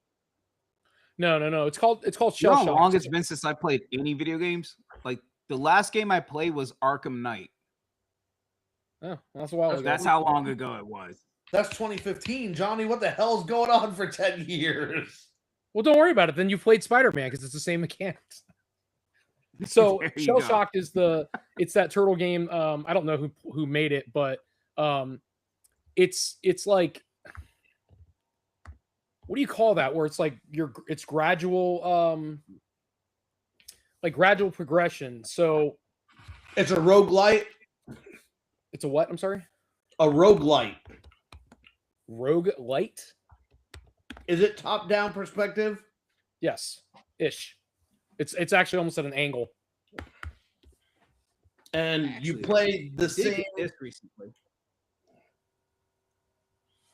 Speaker 1: No. It's called Shell
Speaker 2: You know
Speaker 1: Shocked.
Speaker 2: how long it's been since I played any video games? Like the last game I played was Arkham Knight.
Speaker 1: Oh, that's a while ago.
Speaker 2: That's how long ago it was.
Speaker 3: That's 2015, Johnny. What the hell's going on for 10 years?
Speaker 1: Well, don't worry about it. Then you played Spider-Man because it's the same mechanics. So Shell Shocked is it's that turtle game. I don't know who made it, but it's like, what do you call that? Where it's like it's gradual, like gradual progression. So
Speaker 3: it's a roguelite.
Speaker 1: It's a what? I'm sorry.
Speaker 3: A roguelite.
Speaker 1: Roguelite.
Speaker 3: Is it top-down perspective?
Speaker 1: Yes, ish. It's actually almost at an angle.
Speaker 3: And you play the same.
Speaker 2: This recently.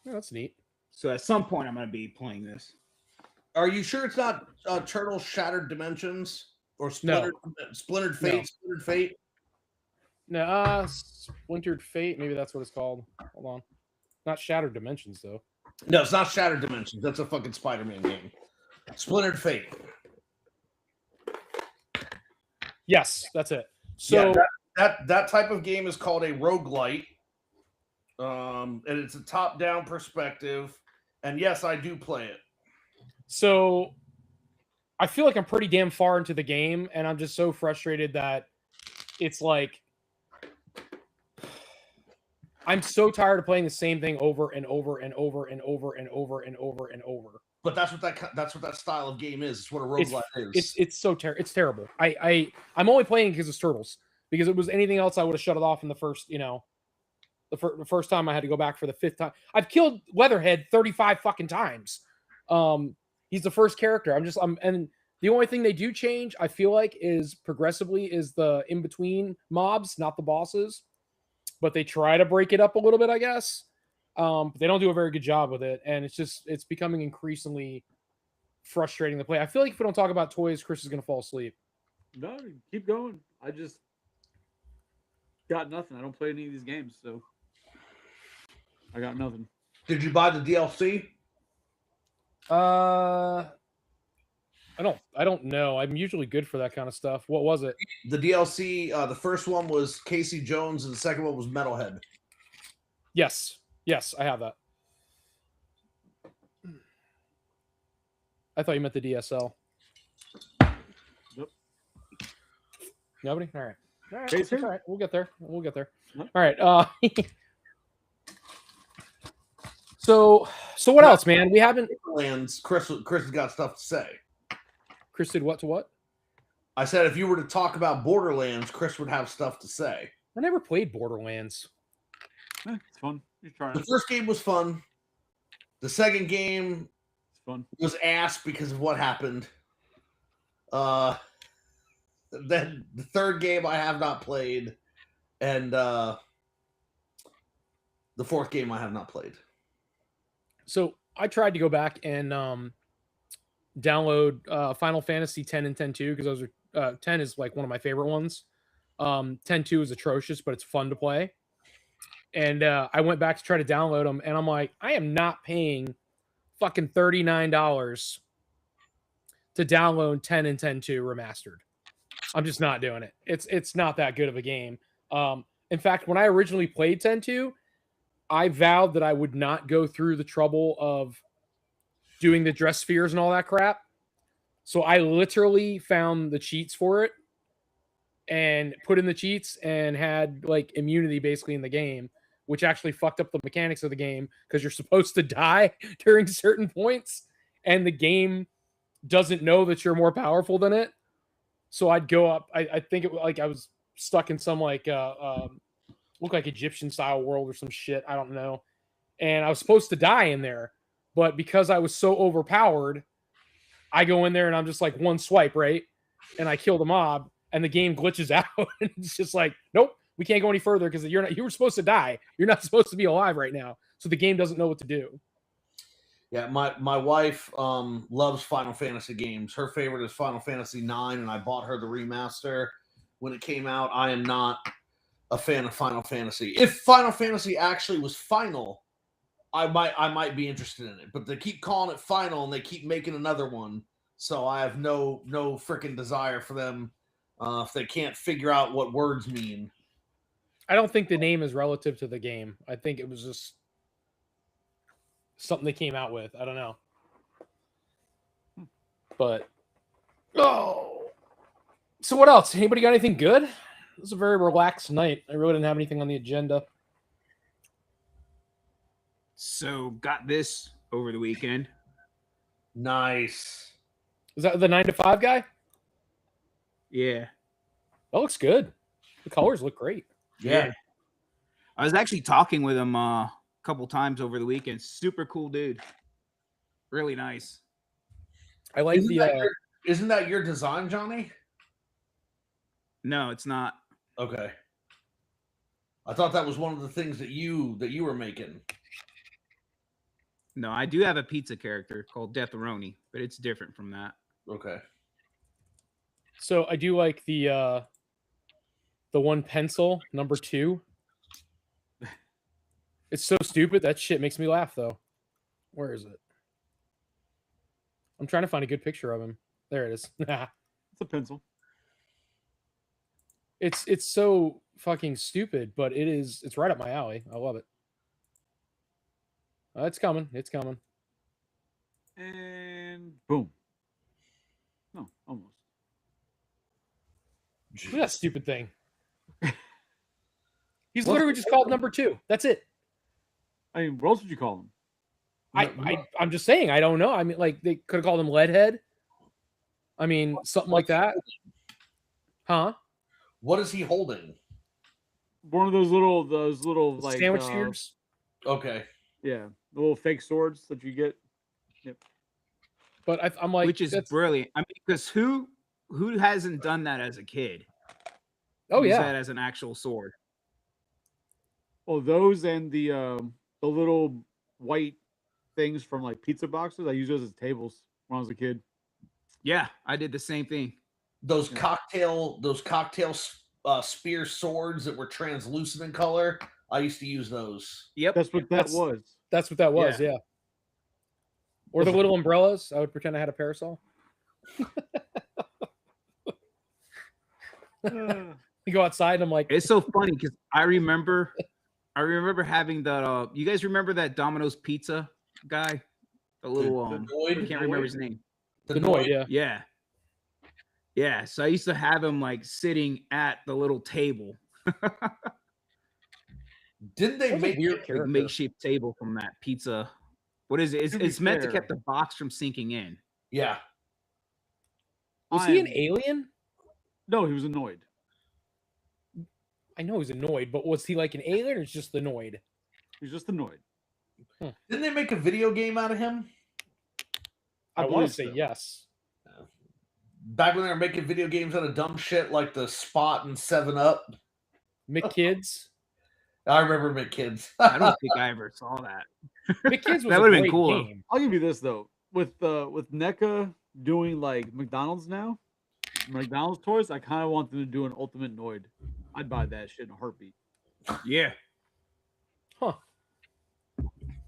Speaker 1: Oh, that's neat.
Speaker 2: So at some point, I'm going to be playing this.
Speaker 3: Are you sure it's not Turtles Shattered Dimensions or Splintered Fate?
Speaker 1: No.
Speaker 3: Splintered Fate.
Speaker 1: No, Splintered Fate. Maybe that's what it's called. Hold on. Not Shattered Dimensions though.
Speaker 3: No, it's not Shattered Dimensions. That's a fucking Spider-Man game. Splintered Fate.
Speaker 1: Yes, that's it. So
Speaker 3: that type of game is called a roguelite. And it's a top-down perspective. And yes, I do play it.
Speaker 1: So I feel like I'm pretty damn far into the game, and I'm just so frustrated that it's like I'm so tired of playing the same thing over and over and over and over and over and over and over.
Speaker 3: But that's what that style of game is. It's what a roguelite is.
Speaker 1: It's so terrible. It's terrible. I'm only playing because it's Turtles. Because if it was anything else, I would have shut it off in the first, the first time I had to go back for the fifth time. I've killed Leatherhead 35 fucking times. He's the first character. And the only thing they do change, I feel like, is progressively is the in-between mobs, not the bosses. But they try to break it up a little bit, I guess. But they don't do a very good job with it. And it's becoming increasingly frustrating to play. I feel like if we don't talk about toys, Chris is going to fall asleep.
Speaker 4: No, keep going. I just got nothing. I don't play any of these games, so I got nothing.
Speaker 3: Did you buy the DLC?
Speaker 1: I don't know. I'm usually good for that kind of stuff. What was it?
Speaker 3: The DLC, the first one was Casey Jones, and the second one was Metalhead.
Speaker 1: Yes, I have that. I thought you meant the DSL.
Speaker 4: Nope.
Speaker 1: Nobody. All right. All right.
Speaker 4: Jason?
Speaker 1: It's all right. We'll get there.
Speaker 4: Yep.
Speaker 1: All right. So what else, man? We haven't.
Speaker 3: Borderlands. Chris has got stuff to say.
Speaker 1: Chris did what to what?
Speaker 3: I said if you were to talk about Borderlands, Chris would have stuff to say.
Speaker 1: I never played Borderlands.
Speaker 4: It's fun. You're trying.
Speaker 3: The first game was fun. The second game
Speaker 4: It's fun.
Speaker 3: was ass because of what happened. Then the third game I have not played, and the fourth game I have not played.
Speaker 1: So I tried to go back and download Final Fantasy 10 and 10-2 because those are 10 is like one of my favorite ones. 10-2 is atrocious, but it's fun to play. And I went back to try to download them, and I'm like, I am not paying fucking $39 to download 10 and 10-2 remastered. I'm just not doing it. It's not that good of a game. In fact, when I originally played 10-2, I vowed that I would not go through the trouble of doing the dress spheres and all that crap. So I literally found the cheats for it and put in the cheats and had like immunity basically in the game, which actually fucked up the mechanics of the game because you're supposed to die during certain points and the game doesn't know that you're more powerful than it. So I'd go up. I think it was like I was stuck in some like look like Egyptian style world or some shit. I don't know. And I was supposed to die in there, but because I was so overpowered, I go in there and I'm just like one swipe, right? And I kill the mob and the game glitches out. And it's just like, nope, we can't go any further because you were supposed to die. You're not supposed to be alive right now. So the game doesn't know what to do.
Speaker 3: Yeah, my wife loves Final Fantasy games. Her favorite is Final Fantasy 9, and I bought her the remaster when it came out. I am not a fan of Final Fantasy. If Final Fantasy actually was final, I might be interested in it. But they keep calling it final, and they keep making another one. So I have no freaking desire for them if they can't figure out what words mean.
Speaker 1: I don't think the name is relative to the game. I think it was just something they came out with. I don't know. But so what else? Anybody got anything good? It was a very relaxed night. I really didn't have anything on the agenda.
Speaker 2: So got this over the weekend.
Speaker 3: Nice.
Speaker 1: Is that the 9 to 5 guy?
Speaker 2: Yeah.
Speaker 1: That looks good. The colors look great.
Speaker 3: Yeah.
Speaker 2: I was actually talking with him a couple times over the weekend. Super cool dude. Really nice.
Speaker 1: I like
Speaker 3: Isn't that your design, Johnny?
Speaker 2: No, it's not.
Speaker 3: Okay. I thought that was one of the things that you were making.
Speaker 2: No, I do have a pizza character called Deatheroni, but it's different from that.
Speaker 3: Okay.
Speaker 1: So I do like the one pencil, number 2. It's so stupid. That shit makes me laugh, though. Where is it? I'm trying to find a good picture of him. There it is.
Speaker 4: It's a pencil.
Speaker 1: It's so fucking stupid, but it's right up my alley. I love it. It's coming. It's coming.
Speaker 4: And boom. No, almost.
Speaker 1: Look at that stupid thing. He's literally just called number 2. That's it.
Speaker 4: I mean, what else would you call him?
Speaker 1: I'm just saying. I don't know. I mean, like they could have called him Leadhead. I mean, something like that. Huh?
Speaker 3: What is he holding?
Speaker 4: One of those little like
Speaker 1: sandwich spears.
Speaker 3: Okay.
Speaker 4: Yeah, the little fake swords that you get. Yep.
Speaker 1: But I'm like,
Speaker 2: which is brilliant. I mean, because who hasn't done that as a kid?
Speaker 1: Oh
Speaker 2: Use
Speaker 1: yeah,
Speaker 2: that as an actual sword.
Speaker 4: Oh, those and the little white things from like pizza boxes. I used those as tables when I was a kid.
Speaker 2: Yeah, I did the same thing.
Speaker 3: Those cocktail spear swords that were translucent in color. I used to use those.
Speaker 2: Yep,
Speaker 4: That's what that was.
Speaker 1: That's what that was. Yeah. Or the little umbrellas. I would pretend I had a parasol. You go outside and I'm like,
Speaker 2: It's so funny because I remember having that. You guys remember that Domino's Pizza guy? The little I
Speaker 3: Noid?
Speaker 2: can't remember his name.
Speaker 1: the Noid, yeah.
Speaker 2: Yeah. Yeah. So I used to have him like sitting at the little table.
Speaker 3: Didn't they
Speaker 1: That's a
Speaker 3: make
Speaker 1: weird
Speaker 2: Like
Speaker 1: character.
Speaker 2: makeshift table from that pizza. What is it? It's,
Speaker 4: To be
Speaker 2: it's meant to
Speaker 4: fair-
Speaker 2: keep the box from sinking in.
Speaker 3: Yeah.
Speaker 1: Was he an
Speaker 4: I'm-
Speaker 1: alien?
Speaker 4: No, he was annoyed.
Speaker 1: I know he's annoyed, but was he like an alien or just the Noid?
Speaker 4: He was just annoyed.
Speaker 3: Didn't they make a video game out of him?
Speaker 1: I want
Speaker 4: believe
Speaker 1: to say
Speaker 4: so.
Speaker 1: yes.
Speaker 3: Back when they were making video games out of dumb shit like the Spot and 7-Up.
Speaker 1: McKids.
Speaker 3: I remember McKids.
Speaker 2: I don't think I ever saw that.
Speaker 1: McKids was
Speaker 2: That
Speaker 1: a
Speaker 2: would've been
Speaker 1: great
Speaker 2: cool, though.
Speaker 1: game.
Speaker 4: I'll give you this though. With NECA doing like McDonald's now, McDonald's toys, I kind of want them to do an Ultimate Noid. I'd buy that shit in a heartbeat.
Speaker 2: Yeah.
Speaker 1: Huh.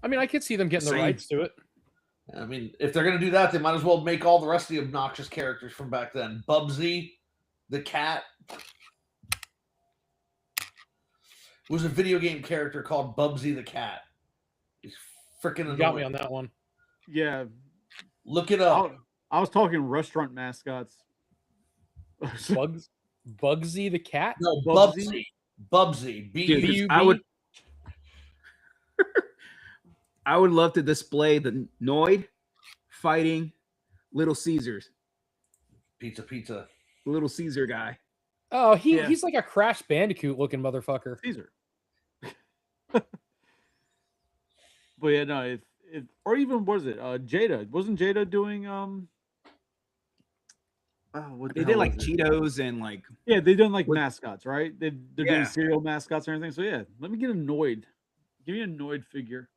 Speaker 1: I mean, I could see them getting the
Speaker 2: Same.
Speaker 1: rights to it.
Speaker 3: I mean, if they're going to do that, they might as well make all the rest of the obnoxious characters from back then. Bubsy, the cat. Was a video game character called Bubsy the cat. He's freaking
Speaker 1: You got me
Speaker 3: annoying.
Speaker 1: on that one.
Speaker 4: Yeah,
Speaker 3: Look it up.
Speaker 4: I was talking restaurant mascots.
Speaker 1: Bugsy the cat?
Speaker 3: No,
Speaker 4: Bubsy?
Speaker 3: Bubsy. B.
Speaker 2: Dude, 'cause
Speaker 3: U.
Speaker 2: I would love to display the Noid fighting Little Caesars.
Speaker 3: Pizza.
Speaker 2: Little Caesar guy.
Speaker 1: Oh,
Speaker 4: Yeah.
Speaker 1: he's like a Crash Bandicoot looking motherfucker.
Speaker 4: Caesar. But yeah, no, it or even what is it? Jada. Wasn't Jada doing what
Speaker 2: They
Speaker 4: the
Speaker 2: did
Speaker 4: hell
Speaker 2: like
Speaker 4: was it?
Speaker 2: Cheetos and like
Speaker 4: Yeah, they done like
Speaker 2: What-
Speaker 4: mascots, right? They're
Speaker 2: Yeah.
Speaker 4: doing cereal mascots and everything. So yeah, let me get a Noid. Give me a Noid figure.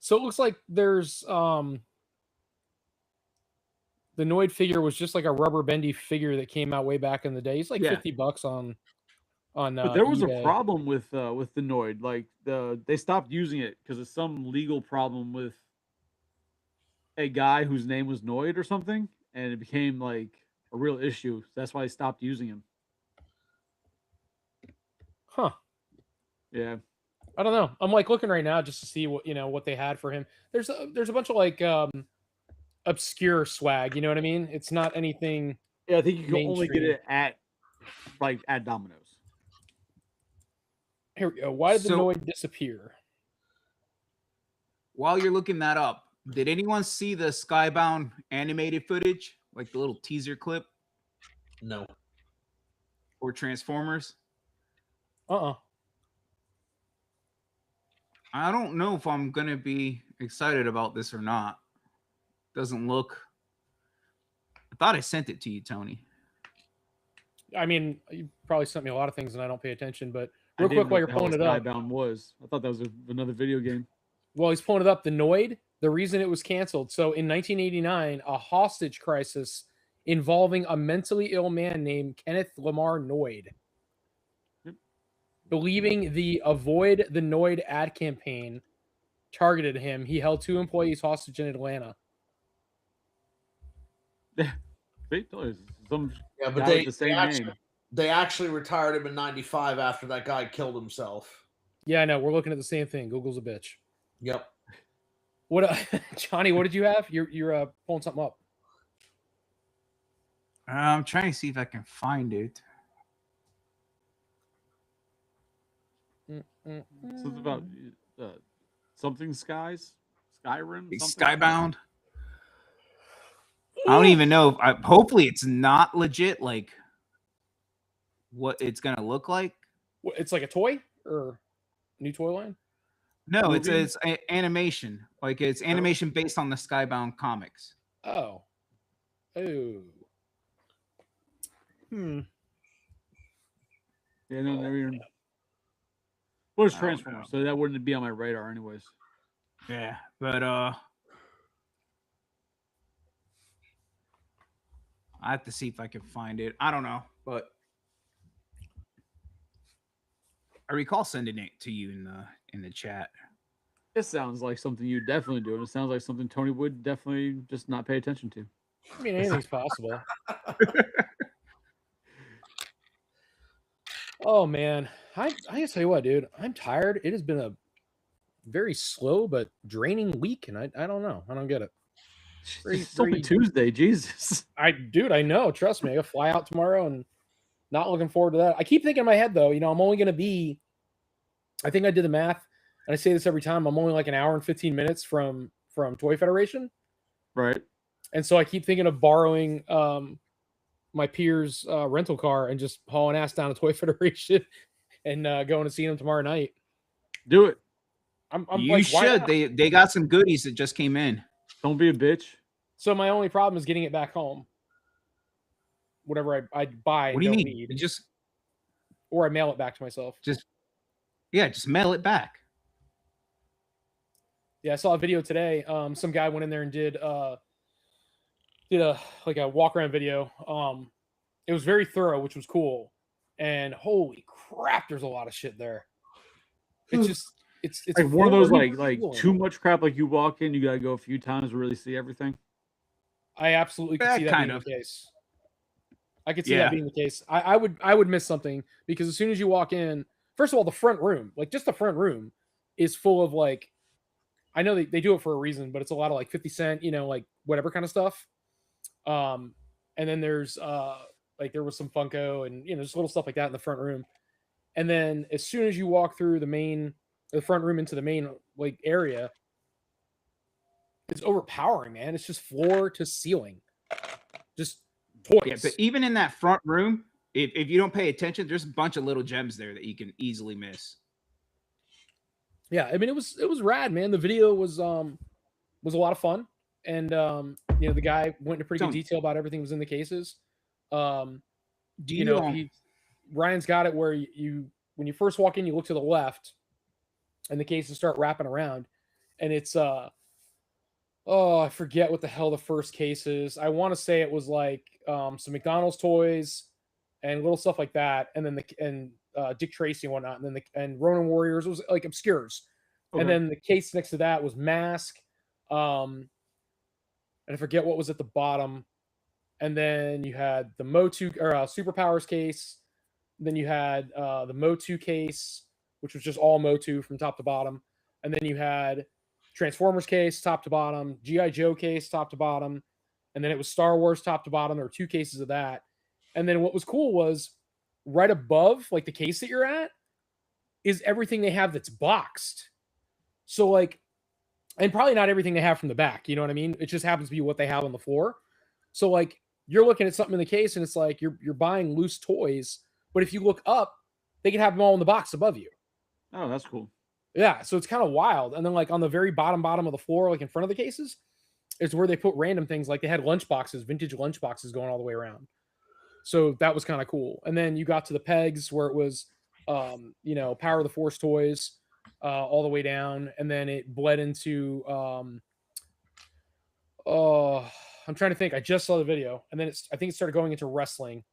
Speaker 1: So it looks like there's the Noid figure was just like a rubber bendy figure that came out way back in the day. It's like
Speaker 2: Yeah.
Speaker 1: $50 on
Speaker 4: But there was
Speaker 1: eBay.
Speaker 4: a problem with the Noid. Like they stopped using it because of some legal problem with a guy whose name was Noid or something, and it became like a real issue. That's why they stopped using him.
Speaker 1: Huh.
Speaker 4: Yeah.
Speaker 1: I don't know. I'm like looking right now just to see what they had for him. There's a bunch of like obscure swag, you know what I mean? It's not anything.
Speaker 4: Yeah, I think you can only get
Speaker 1: Mainstream.
Speaker 4: it at Domino's.
Speaker 1: Here we go. Why did the
Speaker 2: So-
Speaker 1: Noid disappear?
Speaker 2: while you're looking that up, did anyone see the Skybound animated footage? Like the little teaser clip
Speaker 3: No.
Speaker 2: for Transformers? I don't know if I'm gonna be excited about this or not. Doesn't look. I thought I sent it to you, Tony.
Speaker 1: I mean, you probably sent me a lot of things and I don't pay attention, but
Speaker 4: I
Speaker 1: real
Speaker 4: didn't
Speaker 1: quick
Speaker 4: know
Speaker 1: while you're
Speaker 4: what the hell
Speaker 1: pulling it up,
Speaker 4: Skybound was. I thought that was another video game.
Speaker 1: while he's pulling it up, the Noid, the reason it was canceled. So in 1989, a hostage crisis involving a mentally ill man named Kenneth Lamar Noid.
Speaker 4: Yep.
Speaker 1: Believing the Avoid the Noid ad campaign targeted him, he held 2 employees hostage in Atlanta.
Speaker 4: Some
Speaker 3: Yeah, but
Speaker 4: guy
Speaker 3: they,
Speaker 4: with the same name.
Speaker 3: they actually retired him in 95 after that guy killed himself.
Speaker 1: Yeah, I know. We're looking at the same thing. Google's a bitch.
Speaker 3: Yep.
Speaker 1: What, Johnny? What did you have? You're pulling something up.
Speaker 2: I'm trying to see if I can find it.
Speaker 4: Something about something skies, Skyrim,
Speaker 2: Like
Speaker 4: something?
Speaker 2: Skybound. I don't even know. Hopefully, it's not legit. Like what it's gonna look like.
Speaker 1: It's like a toy or new toy line.
Speaker 2: No,
Speaker 4: Movie?
Speaker 2: it's animation. Like it's animation based on the Skybound comics.
Speaker 1: Oh. Oh.
Speaker 4: Yeah, no, never even. What is
Speaker 2: I don't
Speaker 4: Transformers? So that wouldn't be on my radar, anyways.
Speaker 2: Yeah, but I have to see if I can find it. I don't know, but I recall sending it to you in the chat.
Speaker 4: It sounds like something you definitely do, and it sounds like something Tony would definitely just not pay attention to.
Speaker 1: I mean, anything's possible. Oh man, I gotta tell you what, dude. I'm tired. It has been a very slow but draining week, and I don't know. I don't get it.
Speaker 4: It's only Tuesday, Jesus.
Speaker 1: Dude, I know. Trust me. I gotta fly out tomorrow, and not looking forward to that. I keep thinking in my head though, I'm only gonna be. I think I did the math, and I say this every time. I'm only like an hour and 15 minutes from Toy Federation,
Speaker 4: Right.
Speaker 1: and so I keep thinking of borrowing my peer's rental car and just hauling ass down to Toy Federation and going to see him tomorrow night.
Speaker 4: Do it.
Speaker 1: I'm
Speaker 2: You
Speaker 1: like,
Speaker 2: should. They got some goodies that just came in.
Speaker 4: Don't be a bitch.
Speaker 1: So my only problem is getting it back home. Whatever I buy,
Speaker 2: What do you
Speaker 1: don't
Speaker 2: mean?
Speaker 1: need,
Speaker 2: Just
Speaker 1: or I mail it back to myself.
Speaker 2: just mail it back.
Speaker 1: Yeah, I saw a video today. Some guy went in there and did a walk around video. It was very thorough, which was cool. And holy crap, there's a lot of shit there. It's just it's
Speaker 4: like one of those like
Speaker 1: cool.
Speaker 4: too much crap. Like you walk in, you gotta go a few times to really see everything.
Speaker 1: I absolutely could see that
Speaker 2: kind
Speaker 1: being
Speaker 2: of.
Speaker 1: the case. I could see that being the case. I would miss something because as soon as you walk in, first of all, the front room, like just the front room, is full of like, I know they do it for a reason, but it's a lot of like 50 Cent, like whatever kind of stuff. And then there's like there was some Funko and just little stuff like that in the front room. And then as soon as you walk through the front room into the main like area, it's overpowering, man. It's just floor to ceiling, just toys.
Speaker 2: Yeah, but even in that front room, if you don't pay attention, there's a bunch of little gems there that you can easily miss.
Speaker 1: Yeah, I mean it was rad, man. The video was a lot of fun, and the guy went into pretty good detail about everything that was in the cases. Ryan's got it where you when you first walk in, you look to the left, and the cases start wrapping around, and it's I forget what the hell the first case is. I want to say it was like some McDonald's toys and little stuff like that, and then Dick Tracy and whatnot, and then and Ronin Warriors. It was like obscures. Okay. And then the case next to that was Mask, and I forget what was at the bottom. And then you had the Motu or Superpowers case. Then you had the Motu case, which was just all Motu from top to bottom. And then you had Transformers case, top to bottom, G.I. Joe case, top to bottom. And then it was Star Wars, top to bottom. There were 2 cases of that. And then what was cool was right above, like the case that you're at, is everything they have that's boxed. So like, and probably not everything they have from the back, you know what I mean? It just happens to be what they have on the floor. So like, you're looking at something in the case and it's like you're buying loose toys, but if you look up, they can have them all in the box above you.
Speaker 4: Oh, that's cool.
Speaker 1: Yeah, so it's kind of wild. And then like on the very bottom of the floor, like in front of the cases, is where they put random things. Like they had lunch boxes, vintage lunch boxes going all the way around. So that was kind of cool. And then you got to the pegs where it was, Power of the Force toys all the way down. And then it bled into, I'm trying to think. I just saw the video. And then I think it started going into wrestling.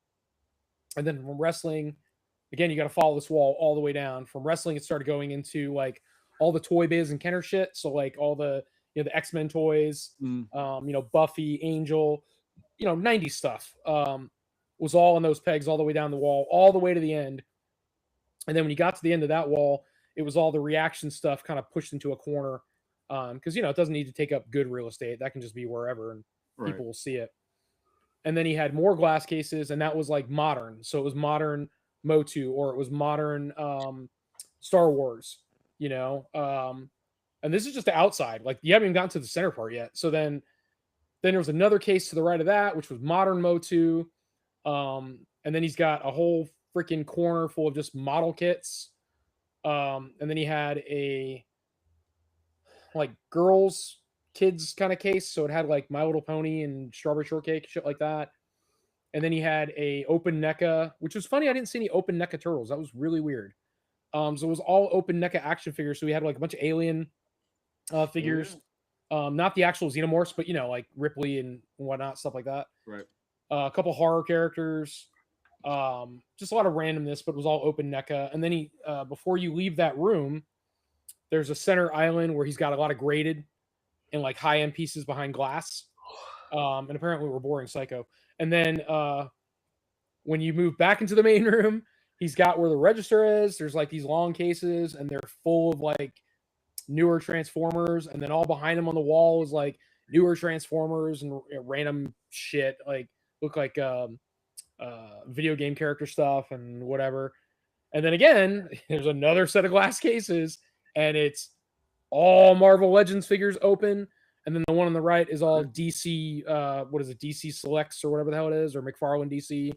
Speaker 1: And then from wrestling, again, you got to follow this wall all the way down. From wrestling, it started going into like all the Toy Biz and Kenner shit. So like all the, the X-Men toys, Buffy, Angel, 90s stuff. Was all in those pegs all the way down the wall, all the way to the end. And then when you got to the end of that wall, it was all the reaction stuff kind of pushed into a corner. Because, it doesn't need to take up good real estate. That can just be wherever and people will see it. And then he had more glass cases, and that was like modern. So it was modern Motu, or it was modern Star Wars, And this is just the outside. Like you haven't even gotten to the center part yet. So then there was another case to the right of that, which was modern Motu. And then he's got a whole freaking corner full of just model kits. And then he had a like kids kind of case. So it had like My Little Pony and Strawberry Shortcake, shit like that. And then he had a open NECA, which was funny. I didn't see any open NECA turtles. That was really weird. So it was all open NECA action figures. So we had like a bunch of alien figures. Not the actual xenomorphs, but like Ripley and whatnot, stuff like that.
Speaker 4: Right.
Speaker 1: A couple horror characters, just a lot of randomness, but it was all open NECA. And then he, before you leave that room, there's a center island where he's got a lot of graded and like high-end pieces behind glass. And apparently we're boring Psycho. And then when you move back into the main room, he's got where the register is. There's like these long cases, and they're full of like newer Transformers. And then all behind him on the wall is like newer Transformers and random shit, like look like video game character stuff and whatever. And then again, there's another set of glass cases, and it's all Marvel Legends figures open. And then the one on the right is all DC, what is it, DC Selects or whatever the hell it is, or McFarlane DC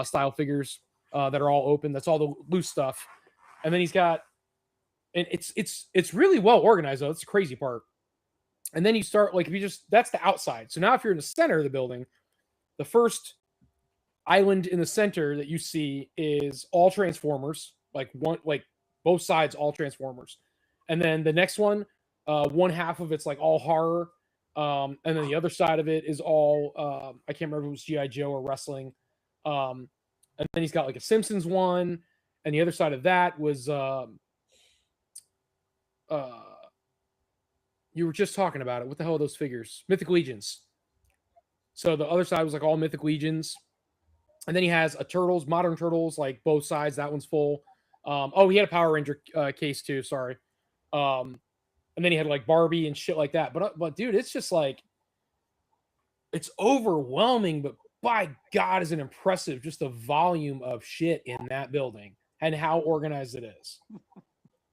Speaker 1: style figures that are all open. That's all the loose stuff. And then he's got, and it's really well organized though. That's the crazy part. And then you start like, if you just, that's the outside. So now if you're in the center of the building, the first island in the center that you see is all Transformers, like both sides, all Transformers. And then the next one, one half of it's like all horror. And then the other side of it is all, I can't remember if it was G.I. Joe or wrestling. And then he's got like a Simpsons one. And the other side of that was, you were just talking about it. What the hell are those figures? Mythic Legions. So the other side was like all Mythic Legions. And then he has a Turtles, Modern Turtles, like both sides. That one's full. He had a Power Ranger case too. Sorry. And then he had like Barbie and shit like that. But dude, it's just like, it's overwhelming. But by God, is it impressive just the volume of shit in that building and how organized it is.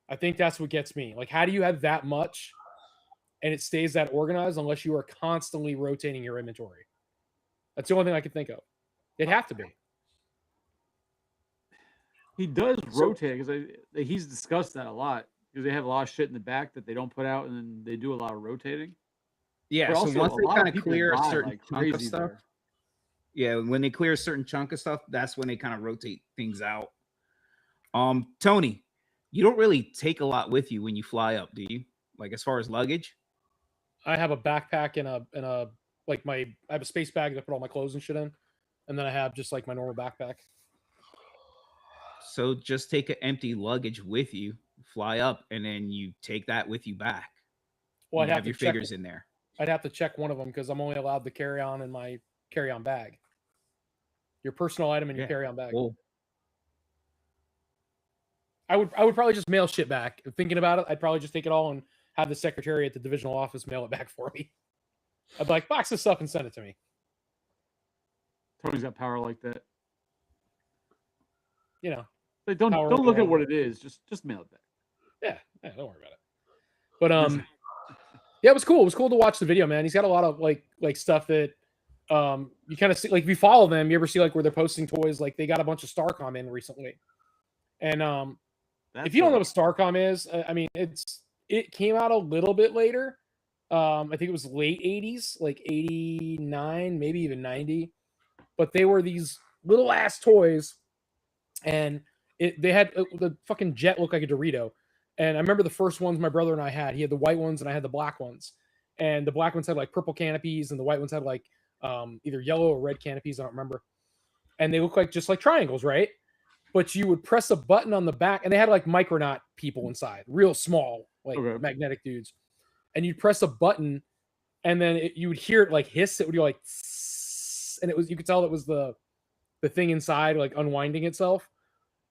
Speaker 1: I think that's what gets me. Like, how do you have that much and it stays that organized unless you are constantly rotating your inventory? That's the only thing I can think of. It'd have to be.
Speaker 4: He does rotate because he's discussed that a lot because they have a lot of shit in the back that they don't put out, and then they do a lot of rotating.
Speaker 2: Yeah,
Speaker 4: But
Speaker 2: so once they kind of clear a certain
Speaker 4: like
Speaker 2: chunk of
Speaker 4: crazy
Speaker 2: stuff, yeah, when they clear a certain chunk of stuff, that's when they kind of rotate things out. Tony, you don't really take a lot with you when you fly up, do you? Like as far as luggage?
Speaker 1: I have a backpack and a like I have a space bag that I put all my clothes and shit in, and then I have just like my normal backpack.
Speaker 2: So just take an empty luggage with you, fly up, and then you take that with you back.
Speaker 1: Well,
Speaker 2: you
Speaker 1: I'd
Speaker 2: have your figures in there.
Speaker 1: I'd have to check one of them because I'm only allowed to carry on in my carry-on bag. Your personal item in your carry-on bag.
Speaker 2: Cool.
Speaker 1: I would probably just mail shit back. Thinking about it, I'd probably just take it all and have the secretary at the divisional office mail it back for me. I'd be like, box this stuff and send it to me.
Speaker 4: Tony's got power like that.
Speaker 1: You know.
Speaker 4: Like, don't look at what it is. Just mail it back.
Speaker 1: Yeah, don't worry about it. But yeah, it was cool. It was cool to watch the video, man. He's got a lot of like stuff that you kind of see. Like if you follow them, you ever see like where they're posting toys? Like they got a bunch of Starcom in recently, and if you don't know what Starcom is, I mean it came out a little bit later. I think it was late 80s, like 89, maybe even 90. But they were these little ass toys, and they had the fucking jet look like a Dorito. And I remember the first ones my brother and I had. He had the white ones and I had the black ones. And the black ones had like purple canopies and the white ones had like either yellow or red canopies. I don't remember. And they look like just like triangles, right? But you would press a button on the back, and they had like Micronaut people inside, real small, like magnetic dudes. And you'd press a button, and then you would hear it like hiss. It would go like, and you could tell it was the thing inside like unwinding itself.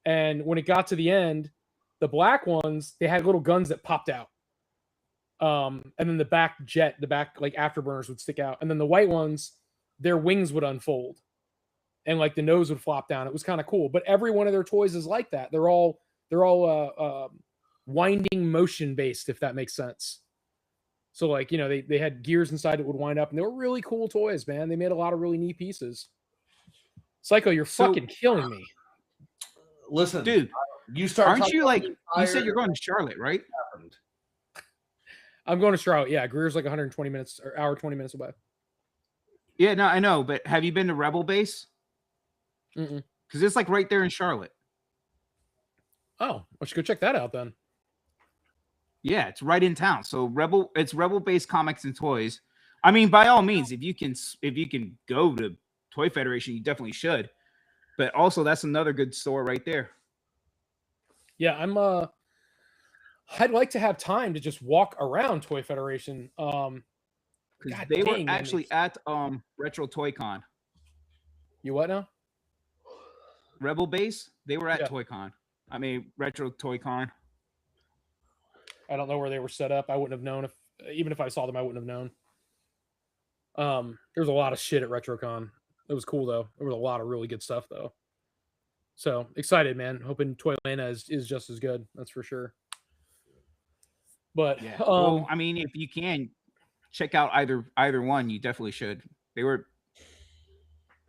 Speaker 1: And when it got to the end, the black ones, they had little guns that popped out. And then the back like afterburners would stick out. And then the white ones, their wings would unfold. And like the nose would flop down. It was kind of cool. But every one of their toys is like that. They're all winding motion based, if that makes sense. So like, you know, they had gears inside that would wind up, and they were really cool toys, man. They made a lot of really neat pieces. Psycho, you're fucking killing me.
Speaker 3: Listen,
Speaker 2: dude,
Speaker 3: you start.
Speaker 2: Aren't you like? You said you're going to Charlotte, right?
Speaker 1: I'm going to Charlotte. Yeah, Greer's like 120 minutes or hour 20 minutes away.
Speaker 2: Yeah, no, I know. But have you been to Rebel Base?
Speaker 1: Because
Speaker 2: it's like right there in Charlotte.
Speaker 1: Oh, I should go check that out then.
Speaker 2: Yeah, it's right in town. So it's Rebel Base Comics and Toys. I mean, by all means, if you can go to Toy Federation, you definitely should. But also, that's another good store right there.
Speaker 1: Yeah, I'd like to have time to just walk around Toy Federation.
Speaker 2: because
Speaker 1: God
Speaker 2: they were
Speaker 1: dang, man,
Speaker 2: actually
Speaker 1: it's-
Speaker 2: at Retro Toy Con.
Speaker 1: You what now?
Speaker 2: Rebel Base, they were at
Speaker 1: Yeah.
Speaker 2: Toy Con. I mean, Retro Toy Con.
Speaker 1: I don't know where they were set up. I wouldn't have known even if I saw them, I wouldn't have known. There's a lot of shit at RetroCon. It was cool though. There was a lot of really good stuff though. So excited, man. Hoping Toylanta is just as good. That's for sure. But
Speaker 2: Yeah. Well, I mean, if you can check out either one, you definitely should. They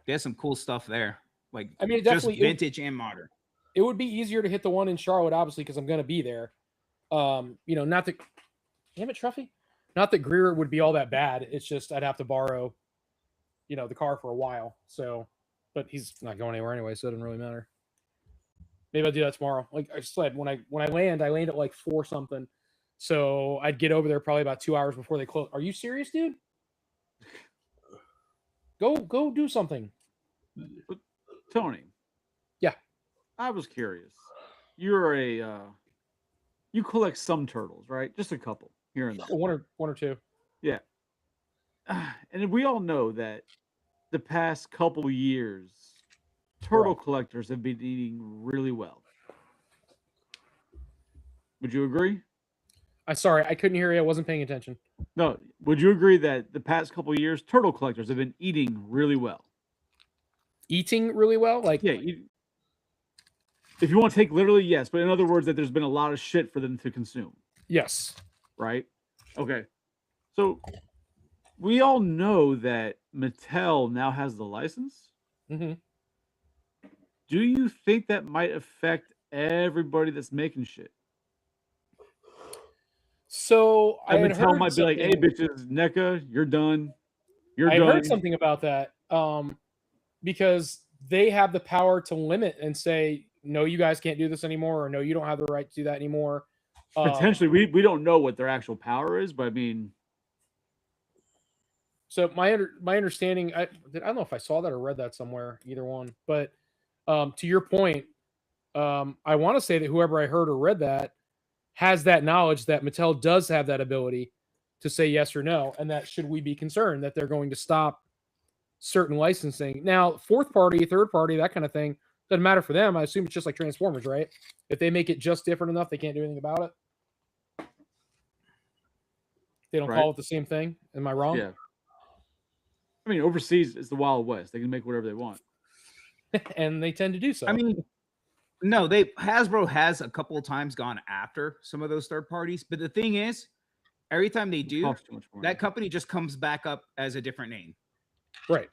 Speaker 2: had some cool stuff there. Like,
Speaker 1: I mean, it
Speaker 2: just
Speaker 1: definitely
Speaker 2: vintage and modern.
Speaker 1: it would be easier to hit the one in Charlotte, obviously, because I'm going to be there. Not that, damn it, Truffy, not that Greer would be all that bad. It's just I'd have to borrow, the car for a while. So, but he's not going anywhere anyway, so it doesn't really matter. Maybe I'll do that tomorrow. Like I said, when I land at like 4 something. So I'd get over there probably about 2 hours before they close. Are you serious, dude? Go do something.
Speaker 4: Tony.
Speaker 1: Yeah.
Speaker 4: I was curious. You're you collect some turtles, right? Just a couple here and there.
Speaker 1: One or two.
Speaker 4: Yeah. And we all know that the past couple years, turtle collectors have been eating really well. Would you agree?
Speaker 1: I'm sorry, I couldn't hear you. I wasn't paying attention.
Speaker 4: No. Would you agree that the past couple years, turtle collectors have been eating really well?
Speaker 1: Eating really well? Like,
Speaker 4: yeah. If you want to take literally, yes. But in other words, that there's been a lot of shit for them to consume.
Speaker 1: Yes.
Speaker 4: Right? Okay. So we all know that Mattel now has the license.
Speaker 1: Mm-hmm.
Speaker 4: Do you think that might affect everybody that's making shit?
Speaker 1: So
Speaker 4: Mattel might be like, "Hey, bitches, NECA, you're done.
Speaker 1: I heard something about that. Because they have the power to limit and say, no, you guys can't do this anymore, or no, you don't have the right to do that anymore.
Speaker 4: Potentially, we don't know what their actual power is, but I mean,
Speaker 1: so my understanding, I don't know if I saw that or read that somewhere, either one. But to your point, I want to say that whoever I heard or read that has that knowledge that Mattel does have that ability to say yes or no, and that should we be concerned that they're going to stop certain licensing. Now, fourth party, third party, that kind of thing doesn't matter for them. I assume it's just like Transformers, right? If they make it just different enough, they can't do anything about it. They don't call it the same thing. Am I wrong?
Speaker 4: Yeah. I mean, overseas it's the Wild West. They can make whatever they want,
Speaker 1: and they tend to do so.
Speaker 2: I mean, no, Hasbro has a couple of times gone after some of those third parties, but the thing is, every time they do, that company just comes back up as a different name.
Speaker 1: Right.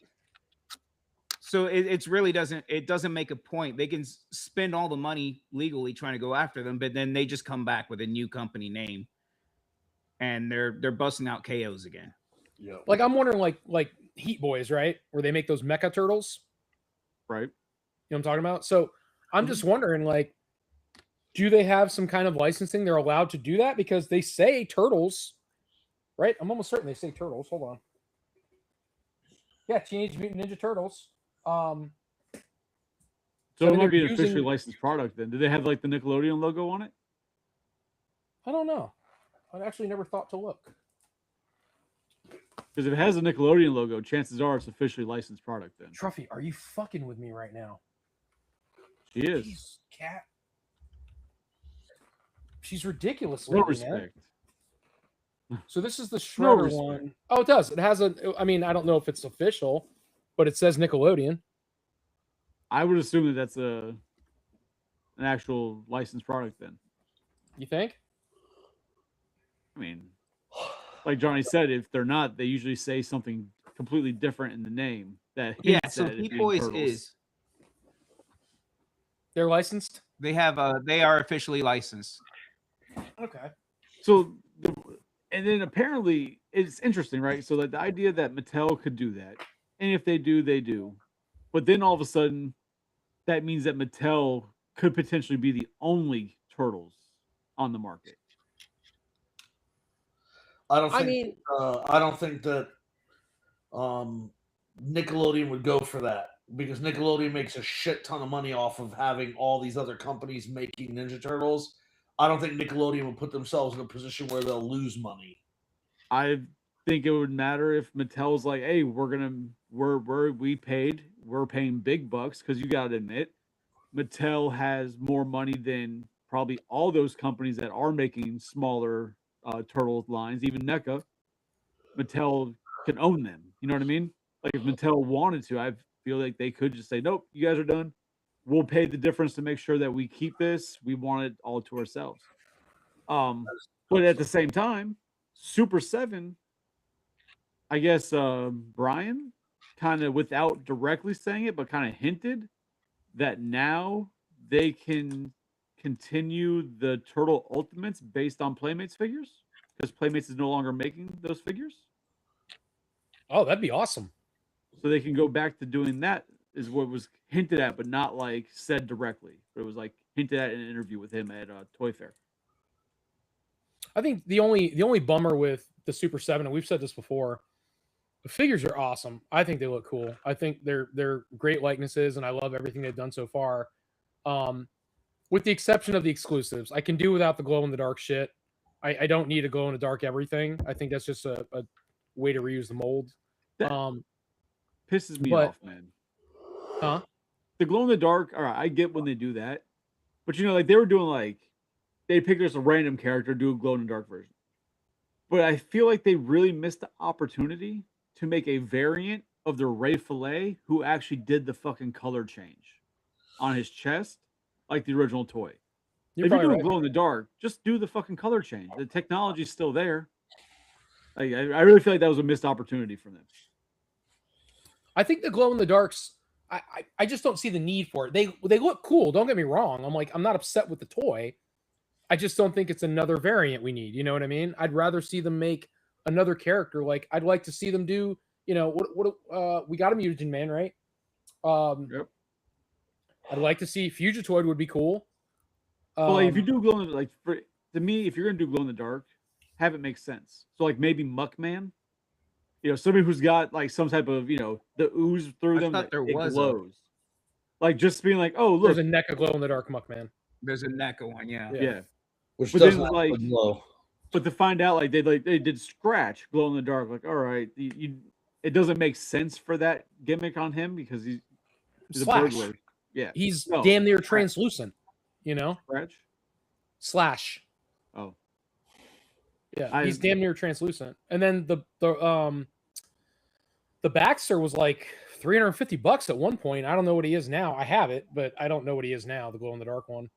Speaker 2: So it really doesn't make a point. They can spend all the money legally trying to go after them, but then they just come back with a new company name, and they're busting out KOs again.
Speaker 3: Yeah.
Speaker 1: Like I'm wondering, like Heat Boys, right? Where they make those mecha turtles.
Speaker 4: Right.
Speaker 1: You know what I'm talking about? So I'm just wondering, like, do they have some kind of licensing they're allowed to do that? Because they say turtles, right? I'm almost certain they say turtles. Hold on. Yeah, Teenage Mutant Ninja Turtles.
Speaker 4: So it might be an officially licensed product then. Do they have like the Nickelodeon logo on it?
Speaker 1: I don't know. I actually never thought to look.
Speaker 4: Because if it has a Nickelodeon logo, chances are it's officially licensed product then.
Speaker 1: Truffy, are you fucking with me right now?
Speaker 4: She is.
Speaker 1: Jeez, cat. She's ridiculous.
Speaker 4: No respect.
Speaker 1: So this is the Shredder one. Oh, it does. It has I mean, I don't know if it's official, but it says Nickelodeon.
Speaker 4: I would assume that that's an actual licensed product then.
Speaker 1: You think?
Speaker 4: I mean, like Johnny said, if they're not, they usually say something completely different in the name.
Speaker 2: So Heat Boys is.
Speaker 1: They're licensed?
Speaker 2: They are officially licensed.
Speaker 1: Okay.
Speaker 4: So and then apparently it's interesting, right? So like the idea that Mattel could do that, and if they do, they do. But then all of a sudden, that means that Mattel could potentially be the only turtles on the market.
Speaker 3: I don't think that Nickelodeon would go for that, because Nickelodeon makes a shit ton of money off of having all these other companies making Ninja Turtles. I don't think Nickelodeon would put themselves in a position where they'll lose money.
Speaker 4: I think it would matter if Mattel's like, hey, we're paying big bucks, because you gotta admit, Mattel has more money than probably all those companies that are making smaller turtle lines, even NECA. Mattel can own them. You know what I mean? Like if Mattel wanted to, I feel like they could just say, nope, you guys are done. We'll pay the difference to make sure that we keep this. We want it all to ourselves. But at the same time, Super 7, I guess Brian kind of, without directly saying it, but kind of hinted that now they can continue the Turtle Ultimates based on Playmates figures, because Playmates is no longer making those figures.
Speaker 1: Oh, that'd be awesome.
Speaker 4: So they can go back to doing that, is what was hinted at, but not like said directly. But it was like hinted at in an interview with him at Toy Fair.
Speaker 1: I think the only bummer with the Super 7, and we've said this before, the figures are awesome. I think they look cool. I think they're great likenesses, and I love everything they've done so far. With the exception of the exclusives, I can do without the glow in the dark shit. I don't need a glow in the dark everything. I think that's just a way to reuse the mold.
Speaker 4: That pisses me off, man.
Speaker 1: Huh?
Speaker 4: The glow in the dark. All right, I get when they do that, but you know, like they were doing, like they picked just a random character, do a glow in the dark version. But I feel like they really missed the opportunity to make a variant of the Ray Fillet who actually did the fucking color change on his chest, like the original toy. If you're doing glow in the dark, just do the fucking color change. The technology's still there. Like, I really feel like that was a missed opportunity for them.
Speaker 1: I think the glow in the darks, I just don't see the need for it. They look cool. Don't get me wrong. I'm not upset with the toy. I just don't think it's another variant we need. You know what I mean? I'd rather see them make another character. Like I'd like to see them do, you know, what we got a Mutagen Man, right?
Speaker 4: Yep.
Speaker 1: I'd like to see Fugitoid would be cool.
Speaker 4: Well, like, if you do glow in the, like, to me, if you're gonna do glow in the dark, have it make sense. So like maybe Muckman, you know, somebody who's got like some type of, you know, the ooze through them that it glows. Like just being like, oh look,
Speaker 1: there's a NECA glow in the dark Muckman.
Speaker 2: There's a NECA one,
Speaker 4: yeah.
Speaker 3: Which
Speaker 4: but
Speaker 3: doesn't
Speaker 4: then, like,
Speaker 3: glow.
Speaker 4: But to find out they did scratch glow in the dark, like all right, it doesn't make sense for that gimmick on him because he's a burglar. Yeah,
Speaker 1: he's damn near translucent. You know, Slash.
Speaker 4: Oh,
Speaker 1: yeah, he's damn near translucent. And then the Baxter was like $350 at one point. I don't know what he is now. I have it, but I don't know what he is now. The glow in the dark one.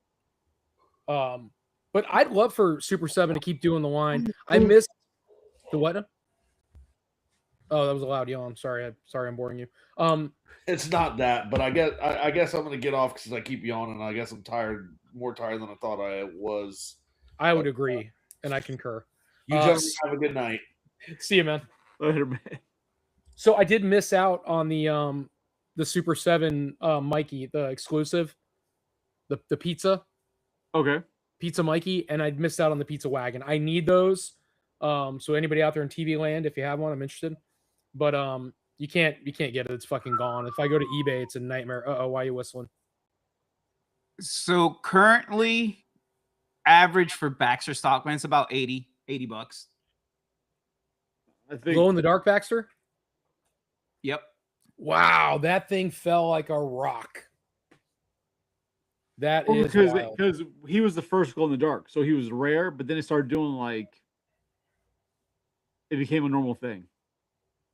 Speaker 1: But I'd love for Super 7 to keep doing the line. I missed the what? Oh, that was a loud yawn. Sorry, I'm boring you.
Speaker 3: It's not that, but I guess I'm gonna get off because I keep yawning. I guess I'm tired, more tired than I thought I was.
Speaker 1: I would agree, and I concur.
Speaker 3: You gentlemen have a good night.
Speaker 1: See you, man.
Speaker 4: Later, man.
Speaker 1: So I did miss out on the Super 7 Mikey, the exclusive, the pizza.
Speaker 4: Okay.
Speaker 1: Pizza Mikey, and I'd missed out on the Pizza Wagon. I need those. So anybody out there in TV land, if you have one, I'm interested. But you can't get it. It's fucking gone. If I go to eBay, it's a nightmare. Why are you whistling?
Speaker 2: So currently, average for Baxter Stockman is about $80.
Speaker 4: I think
Speaker 1: glow in the dark Baxter.
Speaker 2: Yep.
Speaker 1: Wow, that thing fell like a rock. That is
Speaker 4: because he was the first glow in the dark, so he was rare. But then it started doing like it became a normal thing.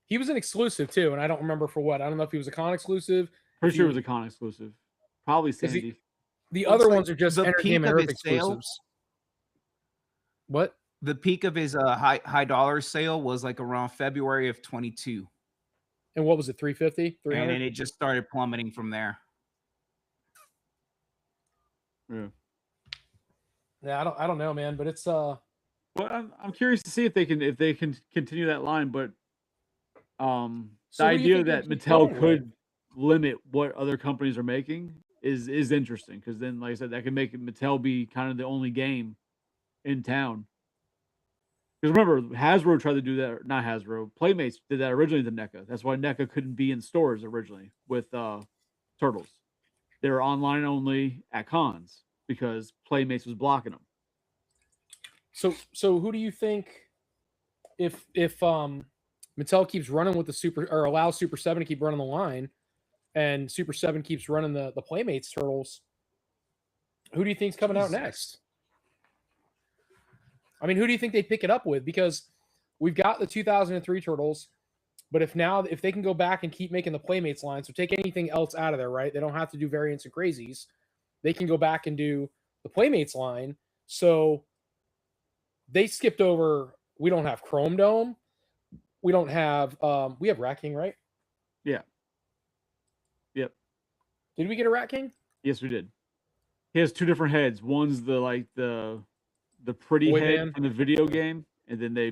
Speaker 1: He was an exclusive too, and I don't remember for what. I don't know if he was a con exclusive.
Speaker 4: Pretty sure it was a con exclusive. Probably Sandy.
Speaker 1: The other ones are just Entertainment Earth exclusives. What?
Speaker 2: The peak of his high dollar sale was like around February of 22.
Speaker 1: And what was it? 350? 300?
Speaker 2: And then it just started plummeting from there.
Speaker 1: Yeah, I don't know, man, but it's
Speaker 4: Well, I'm curious to see if they can continue that line, but the idea that Mattel could limit what other companies are making is interesting, because then, like I said, that could make Mattel be kind of the only game in town. Because remember, Hasbro tried to do that. Not Hasbro. Playmates did that originally to NECA. That's why NECA couldn't be in stores originally with Turtles. They were online only at cons because Playmates was blocking them.
Speaker 1: So who do you think if Mattel keeps running with the Super or allows Super 7 to keep running the line, and Super 7 keeps running the Playmates Turtles, who do you think's coming out next? I mean, who do you think they pick it up with? Because we've got the 2003 Turtles, but if they can go back and keep making the Playmates line, so take anything else out of there, right? They don't have to do variants and crazies. They can go back and do the Playmates line. So they skipped over. We don't have Chrome Dome. We don't have. We have Rat King, right?
Speaker 4: Yeah. Yep.
Speaker 1: Did we get a Rat King?
Speaker 4: Yes, we did. He has two different heads. One's the pretty
Speaker 1: Boy
Speaker 4: head
Speaker 1: band.
Speaker 4: from the video game, and then they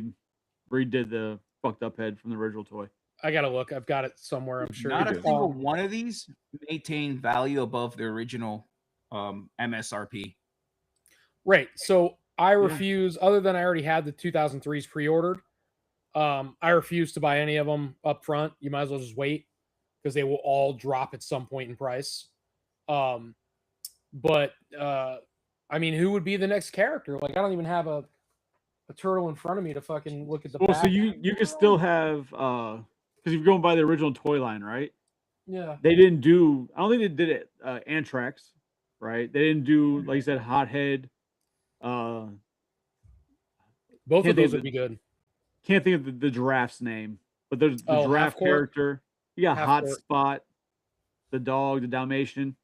Speaker 4: redid the fucked up head from the original toy.
Speaker 1: I gotta look. I've got it somewhere. I'm sure.
Speaker 2: Not a
Speaker 4: do.
Speaker 2: single one of these maintain value above the original MSRP.
Speaker 1: Right. So I refuse. Other than I already had the 2003s pre-ordered. I refuse to buy any of them up front. You might as well just wait because they will all drop at some point in price. But I mean, who would be the next character? Like, I don't even have a turtle in front of me to fucking look at the.
Speaker 4: Well,
Speaker 1: back.
Speaker 4: so you can still have because you're going by the original toy line, right?
Speaker 1: Yeah.
Speaker 4: They didn't do. I don't think they did it. Anthrax, right? They didn't do like you said, Hothead.
Speaker 1: Both
Speaker 4: Can't
Speaker 1: of those
Speaker 4: think
Speaker 1: would
Speaker 4: of
Speaker 1: be good.
Speaker 4: Can't think of the giraffe's name, but there's the
Speaker 1: Oh,
Speaker 4: giraffe
Speaker 1: Half-Court?
Speaker 4: character. You got
Speaker 1: Half-Court.
Speaker 4: Hotspot, the dog, the Dalmatian,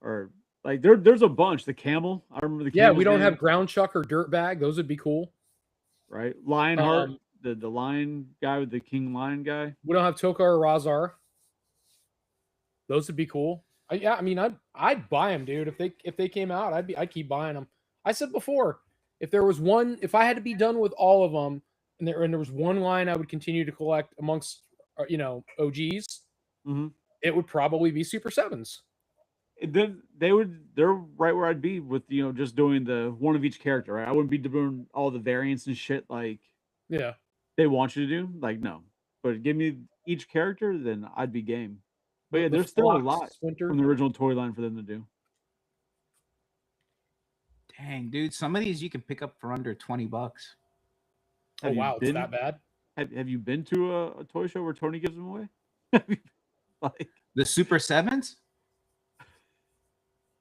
Speaker 4: or like there's a bunch. The camel. I remember the
Speaker 1: Yeah,
Speaker 4: camel's
Speaker 1: we don't
Speaker 4: name,
Speaker 1: have Ground Chuck or Dirtbag. Those would be cool.
Speaker 4: right. Lionheart,
Speaker 1: Um,
Speaker 4: the lion guy with the king lion guy.
Speaker 1: We don't have Toka or Razar. Those would be cool. Yeah, I mean, I'd buy them, dude. If they came out, I'd keep buying them. I said before, if I had to be done with all of them, and there was one line I would continue to collect amongst, OGs,
Speaker 4: Mm-hmm.
Speaker 1: it would probably be Super Sevens.
Speaker 4: Then they're right where I'd be with just doing the one of each character. Right, I wouldn't be doing all the variants and shit like
Speaker 1: Yeah.
Speaker 4: they want you to do. Like no, but give me each character, then I'd be game. But yeah,
Speaker 1: The
Speaker 4: there's still a
Speaker 1: Flock
Speaker 4: lot
Speaker 1: Splinter.
Speaker 4: from the original toy line for them to do.
Speaker 2: Dang, dude, some of these you can pick up for under $20.
Speaker 1: Oh
Speaker 4: Have you
Speaker 1: wow, it's
Speaker 4: been-
Speaker 1: that bad.
Speaker 4: Have you been to a toy show where Tony gives them away? Like,
Speaker 2: The Super Sevens?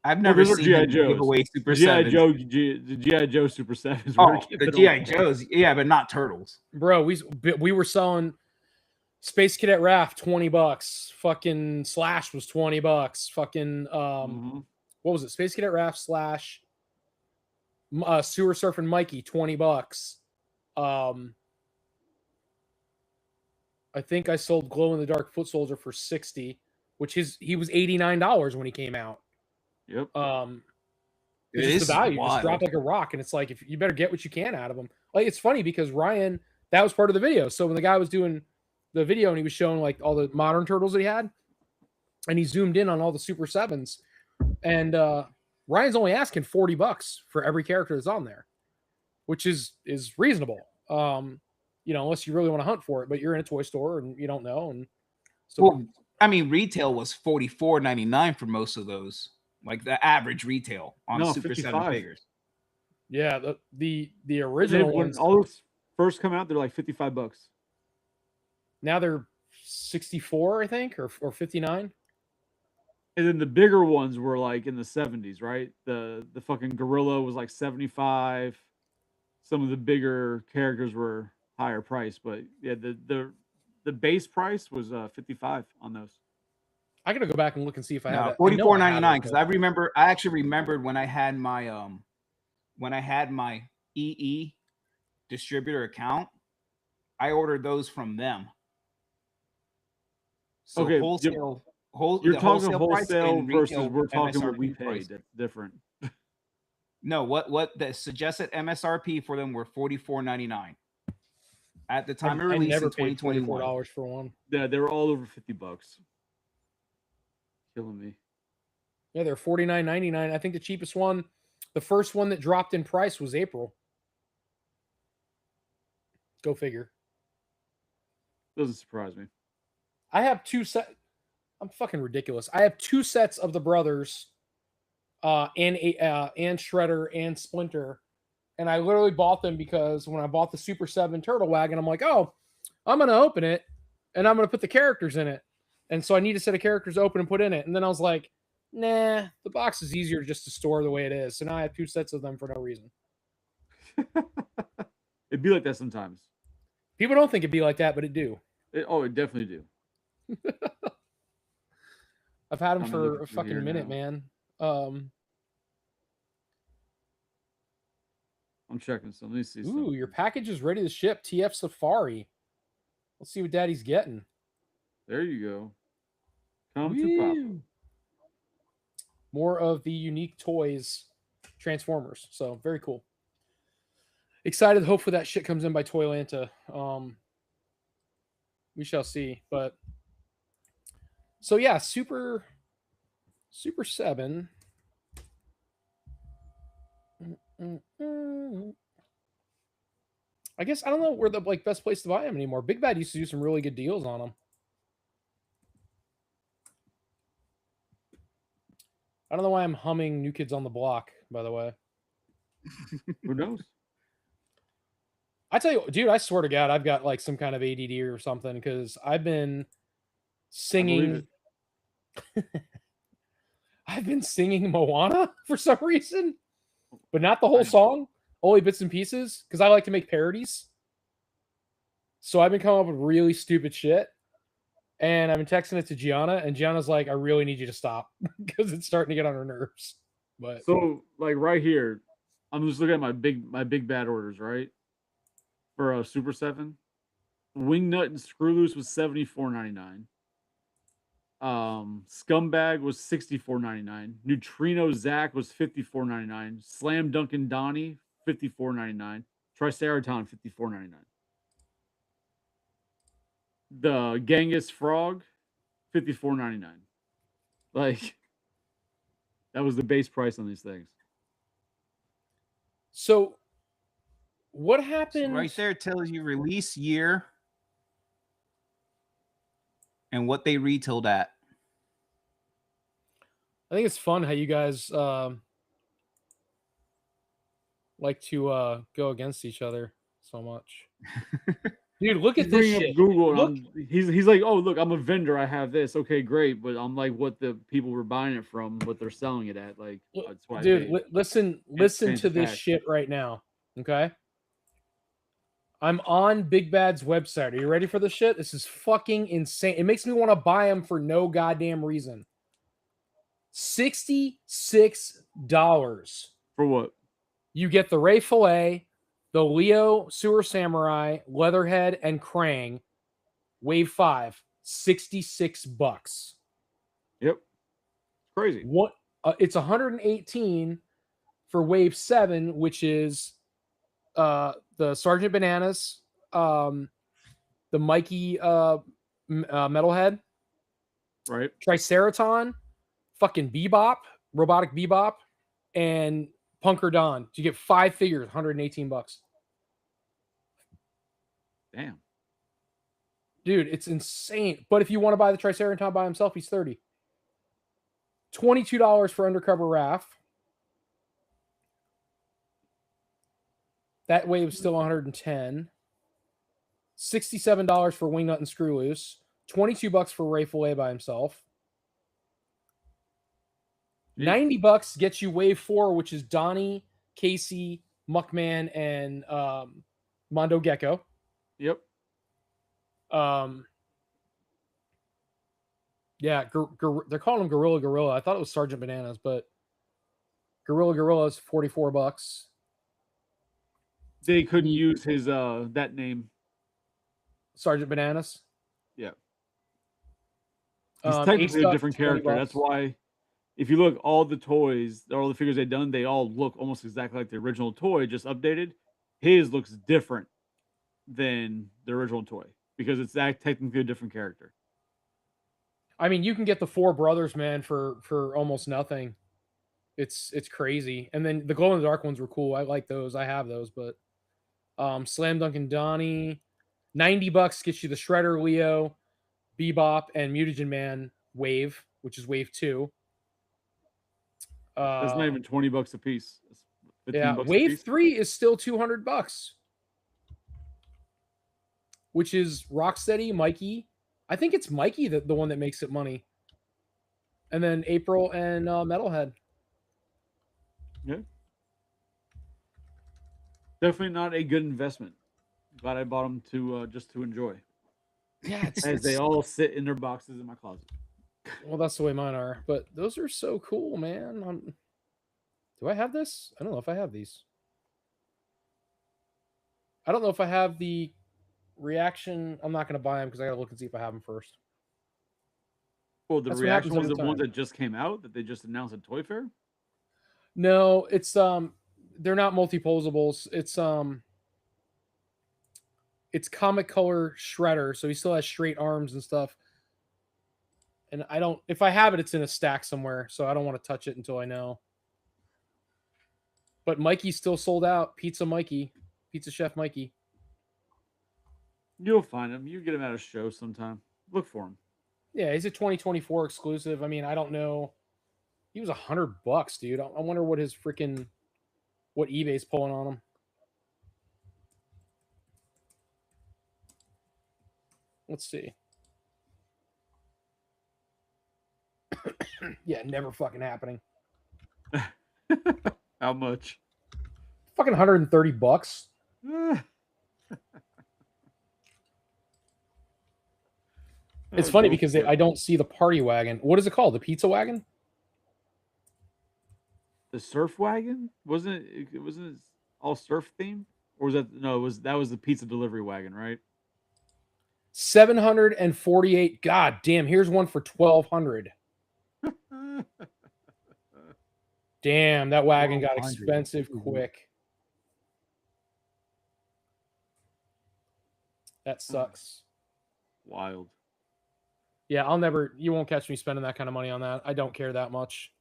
Speaker 2: I've
Speaker 4: Well,
Speaker 2: never
Speaker 4: those are
Speaker 2: seen
Speaker 4: G.I.
Speaker 2: them give
Speaker 4: Joes.
Speaker 2: away Super
Speaker 4: GI
Speaker 2: Sevens.
Speaker 4: Joe, the GI Joe Super Sevens.
Speaker 2: Oh,
Speaker 4: were
Speaker 2: the
Speaker 4: giving
Speaker 2: GI
Speaker 4: away.
Speaker 2: Joes, yeah, but not turtles.
Speaker 1: Bro, we were selling Space Cadet Raft $20. Fucking Slash was $20. Fucking
Speaker 4: Mhm.
Speaker 1: what was it? Space Cadet Raft Slash Sewer Surfing Mikey $20. I think I sold Glow in the Dark Foot Soldier for $60, which he was $89 when he came out.
Speaker 4: Yep.
Speaker 1: It's just the value just dropped like a rock, and it's like if you better get what you can out of them. Like it's funny because Ryan, that was part of the video. So when the guy was doing the video and he was showing like all the modern turtles that he had, and he zoomed in on all the Super Sevens, and Ryan's only asking $40 for every character that's on there, which is reasonable. Unless you really want to hunt for it, but you're in a toy store and you don't know. And so,
Speaker 2: Well, I mean, retail was $44.99 for most of those. Like the average retail on
Speaker 4: No,
Speaker 2: Super 7
Speaker 4: 55.
Speaker 2: figures.
Speaker 1: yeah, the original
Speaker 4: When
Speaker 1: ones,
Speaker 4: all those first come out, they're like $55.
Speaker 1: now they're 64, I think, or 59.
Speaker 4: And then the bigger ones were like in the 70s, right? The fucking gorilla was like 75. Some of the bigger characters were higher price, but yeah, the base price was 55 on those.
Speaker 1: I gotta go back and look and see if I have
Speaker 2: No,
Speaker 1: it. I know I have
Speaker 2: $44.99
Speaker 1: it,
Speaker 2: because
Speaker 1: but-
Speaker 2: I actually remembered when I had my EE distributor account, I ordered those from them. So
Speaker 4: Okay,
Speaker 2: wholesale,
Speaker 4: You're
Speaker 2: the
Speaker 4: talking
Speaker 2: price
Speaker 4: wholesale
Speaker 2: and
Speaker 4: versus
Speaker 2: retail
Speaker 4: we're talking what we
Speaker 2: MSRP
Speaker 4: paid.
Speaker 2: price.
Speaker 4: That's different.
Speaker 2: No, what the suggested MSRP for them were $44.99 at the time of
Speaker 1: I
Speaker 2: release
Speaker 1: never
Speaker 2: in
Speaker 1: paid
Speaker 2: 2021.
Speaker 1: $44 for one.
Speaker 4: Yeah, they were all over $50. Killing me.
Speaker 1: Yeah, they're $49.99. I think the cheapest one, the first one that dropped in price was April. Go figure.
Speaker 4: Doesn't surprise me.
Speaker 1: I have two set. I'm fucking ridiculous. I have two sets of the brothers, and Shredder and Splinter, And I literally bought them because when I bought the Super 7 Turtle Wagon, I'm like, oh, I'm going to open it and I'm going to put the characters in it. And so I need a set of characters to open and put in it. And then I was like, nah, the box is easier just to store the way it is. So now I have 2 sets of them for no reason.
Speaker 4: It'd be like that sometimes.
Speaker 1: People don't think it'd be like that, but it do.
Speaker 4: It definitely do.
Speaker 1: I've had them
Speaker 4: I'm
Speaker 1: for
Speaker 4: looking
Speaker 1: a
Speaker 4: through
Speaker 1: fucking
Speaker 4: here
Speaker 1: minute,
Speaker 4: now.
Speaker 1: man.
Speaker 4: I'm checking some. Let me see.
Speaker 1: Ooh,
Speaker 4: something.
Speaker 1: your package is ready to ship. TF Safari. Let's see what Daddy's getting.
Speaker 4: There you go. Come to Papa.
Speaker 1: Woo. More of the unique toys Transformers. So very cool. Excited. Hopefully that shit comes in by Toylanta. We shall see. But so yeah, Super 7. I guess I don't know where the best place to buy them anymore. Big Bad used to do some really good deals on them. I don't know why I'm humming New Kids on the Block, by the way.
Speaker 4: Who knows?
Speaker 1: I tell you, dude, I swear to God, I've got like some kind of ADD or something because I've been singing. I've been singing Moana for some reason, but not the whole song, only bits and pieces because I like to make parodies. So I've been coming up with really stupid shit. And I've been texting it to Gianna, and Gianna's like, I really need you to stop because it's starting to get on her nerves. But
Speaker 4: so like right here, I'm just looking at my big bad orders, right? For a Super 7. Wingnut and Screw Loose was $74.99. Scumbag was $64.99. Neutrino Zack was $54.99. Slam Dunkin' Donnie, $54.99. Triceraton, $54.99. The Genghis Frog, $54.99. Like, that was the base price on these things.
Speaker 1: So what happened?
Speaker 2: So right there tells you release year and what they retailed at.
Speaker 1: I think it's fun how you guys like to go against each other so much. Dude, look at this shit.
Speaker 4: Google.
Speaker 1: Look.
Speaker 4: He's like, oh, look, I'm a vendor. I have this. Okay, great. But I'm like, what the people were buying it from, what they're selling it at. Like, that's why.
Speaker 1: Dude, listen to this shit right now. Okay. I'm on Big Bad's website. Are you ready for this shit? This is fucking insane. It makes me want to buy them for no goddamn reason. $66.
Speaker 4: For what?
Speaker 1: You get the Ray Fillet, the Leo Sewer Samurai, Leatherhead, and Krang. Wave 5, $66.
Speaker 4: Yep. Crazy.
Speaker 1: What? It's 118 for Wave 7, which is the Sergeant Bananas, the Mikey Metalhead,
Speaker 4: right?
Speaker 1: Triceraton, fucking Bebop, Robotic Bebop, and Punker Don. You get 5 figures, $118.
Speaker 4: Damn.
Speaker 1: Dude, it's insane. But if you want to buy the Triceraton by himself, he's $30. $22 for Undercover Raph. That wave's still $110. $67 for Wingnut and Screw Loose. $22 for Ray Fillet by himself. $90 gets you Wave 4, which is Donnie, Casey, Muckman, and Mondo Gecko.
Speaker 4: Yep.
Speaker 1: Yeah, they're calling him Gorilla. I thought it was Sergeant Bananas, but Gorilla is $44.
Speaker 4: They couldn't use his that name.
Speaker 1: Sergeant Bananas.
Speaker 4: Yeah. He's technically a different character. That's why if you look, all the toys, all the figures they've done, they all look almost exactly like the original toy, just updated. His looks different than the original toy because it's that technically a different character.
Speaker 1: I mean, you can get the 4 brothers, man, for almost nothing. It's crazy. And then the glow in the dark ones were cool. I like those. I have those, but Slam Dunkin' Donnie, $90 gets you the Shredder Leo, Bebop, and Mutagen Man Wave, which is Wave 2.
Speaker 4: That's not even $20 a piece. That's
Speaker 1: Yeah,
Speaker 4: $15 a
Speaker 1: Wave
Speaker 4: piece.
Speaker 1: 3 is still $200, which is Rocksteady, Mikey. I think it's Mikey the one that makes it money. And then April and Metalhead.
Speaker 4: Yeah. Definitely not a good investment. Glad I bought them to just to enjoy.
Speaker 1: Yeah,
Speaker 4: As they all sit in their boxes in my closet.
Speaker 1: well, that's the way mine are. But those are so cool, man. Do I have this? I don't know if I have these. I don't know if I have the reaction. I'm not going to buy them because I got to look and see if I have them first.
Speaker 4: Well, the
Speaker 1: That's what
Speaker 4: reaction
Speaker 1: happens
Speaker 4: was the
Speaker 1: every
Speaker 4: ones
Speaker 1: time.
Speaker 4: that just came out that they just announced at Toy Fair.
Speaker 1: No, it's they're not multi-posables. It's Comic Color Shredder, so he still has straight arms and stuff. And I don't, if I have it, it's in a stack somewhere, so I don't want to touch it until I know. But Mikey's still sold out. Pizza Chef Mikey.
Speaker 4: You'll find him. You get him at a show sometime. Look for him.
Speaker 1: Yeah, he's a 2024 exclusive. I mean, I don't know. He was $100, dude. I wonder what what eBay's pulling on him. Let's see. Yeah, never fucking happening.
Speaker 4: How much?
Speaker 1: Fucking $130. It's funny because I don't see the party wagon. What is it called? The pizza wagon?
Speaker 4: The surf wagon? Wasn't it all surf themed? Or was that was the pizza delivery wagon, right?
Speaker 1: 748. God damn, here's one for 1,200. Damn, that wagon got
Speaker 5: 1,200.
Speaker 1: expensive quick. That sucks.
Speaker 4: Wild.
Speaker 1: Yeah, you won't catch me spending that kind of money on that. I don't care that much.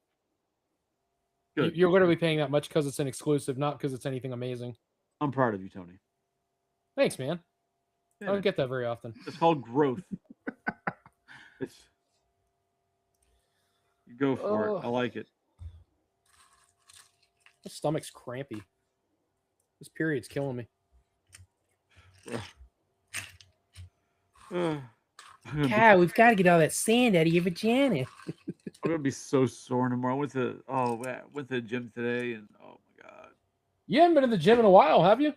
Speaker 4: Good.
Speaker 1: You're literally paying that much because it's an exclusive, not because it's anything amazing.
Speaker 4: I'm proud of you, Tony.
Speaker 1: Thanks, man. I
Speaker 4: Yeah,
Speaker 1: don't get that very often.
Speaker 4: it's called growth. You go for it. I like it.
Speaker 1: My stomach's crampy. This period's killing me.
Speaker 5: God, we've got to get all that sand out of your vagina.
Speaker 4: I'm gonna be so sore tomorrow. I went to the gym today, and oh my god.
Speaker 1: You haven't been to the gym in a while, have you?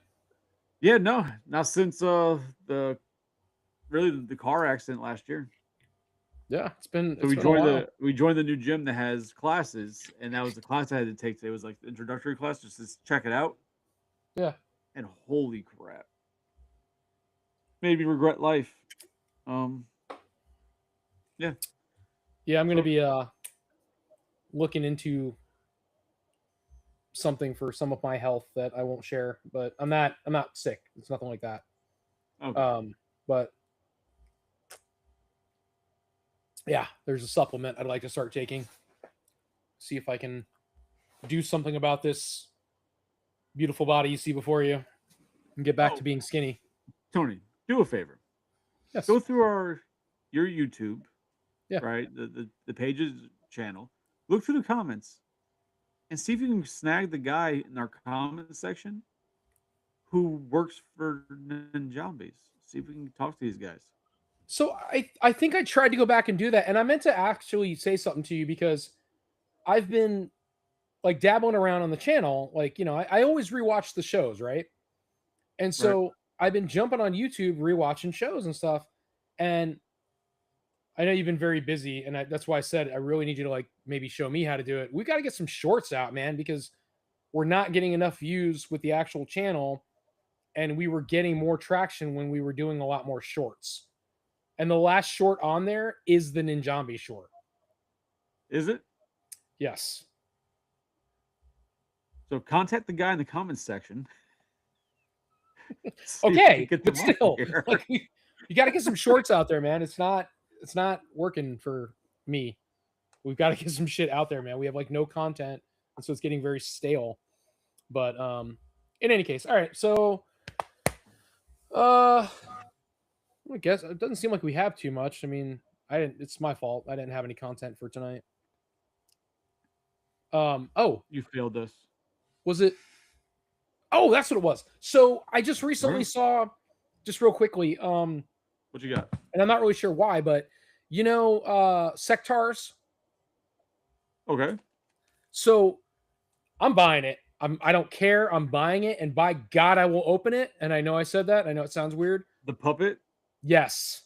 Speaker 4: Yeah, no, not since the car accident last year.
Speaker 1: Yeah, it's been.
Speaker 4: So we joined the new gym that has classes, and that was the class I had to take today. It was like the introductory class, just to check it out.
Speaker 1: Yeah.
Speaker 4: And holy crap, made me regret life. Yeah.
Speaker 1: Yeah, I'm gonna be looking into something for some of my health that I won't share, but I'm not sick. It's nothing like that.
Speaker 4: Okay.
Speaker 1: But yeah, there's a supplement I'd like to start taking. See if I can do something about this beautiful body you see before you and get back to being skinny.
Speaker 4: Tony, do a favor.
Speaker 1: Yes.
Speaker 4: Go through your YouTube.
Speaker 1: Yeah.
Speaker 4: Right. The pages channel. Look through the comments and see if you can snag the guy in our comment section who works for Ninjambies. See if we can talk to these guys.
Speaker 1: So I think I tried to go back and do that, and I meant to actually say something to you because I've been like dabbling around on the channel. Like, you know, I always rewatch the shows, right? And so I've been jumping on YouTube, rewatching shows and stuff. And I know you've been very busy, and that's why I said I really need you to like maybe show me how to do it. We got to get some shorts out, man, because we're not getting enough views with the actual channel, and we were getting more traction when we were doing a lot more shorts. And the last short on there is the Ninjambi short.
Speaker 4: Is it?
Speaker 1: Yes.
Speaker 4: So contact the guy in the comments section.
Speaker 1: Okay, but still, like, you got to get some shorts out there, man. It's not working for me. We've got to get some shit out there, man. We have like no content, and so it's getting very stale. But in any case, all right. So I guess it doesn't seem like we have too much. I mean, it's my fault. I didn't have any content for tonight. Oh,
Speaker 4: you failed us.
Speaker 1: was it Oh, that's what it was. So I just recently
Speaker 4: Alright.
Speaker 1: saw, just real quickly,
Speaker 4: What you got?
Speaker 1: and I'm not really sure why, but you know, Sectars.
Speaker 4: Okay.
Speaker 1: So I'm buying it. I don't care. I'm buying it, and by God, I will open it. And I know I said that. I know it sounds weird.
Speaker 4: The puppet.
Speaker 1: Yes.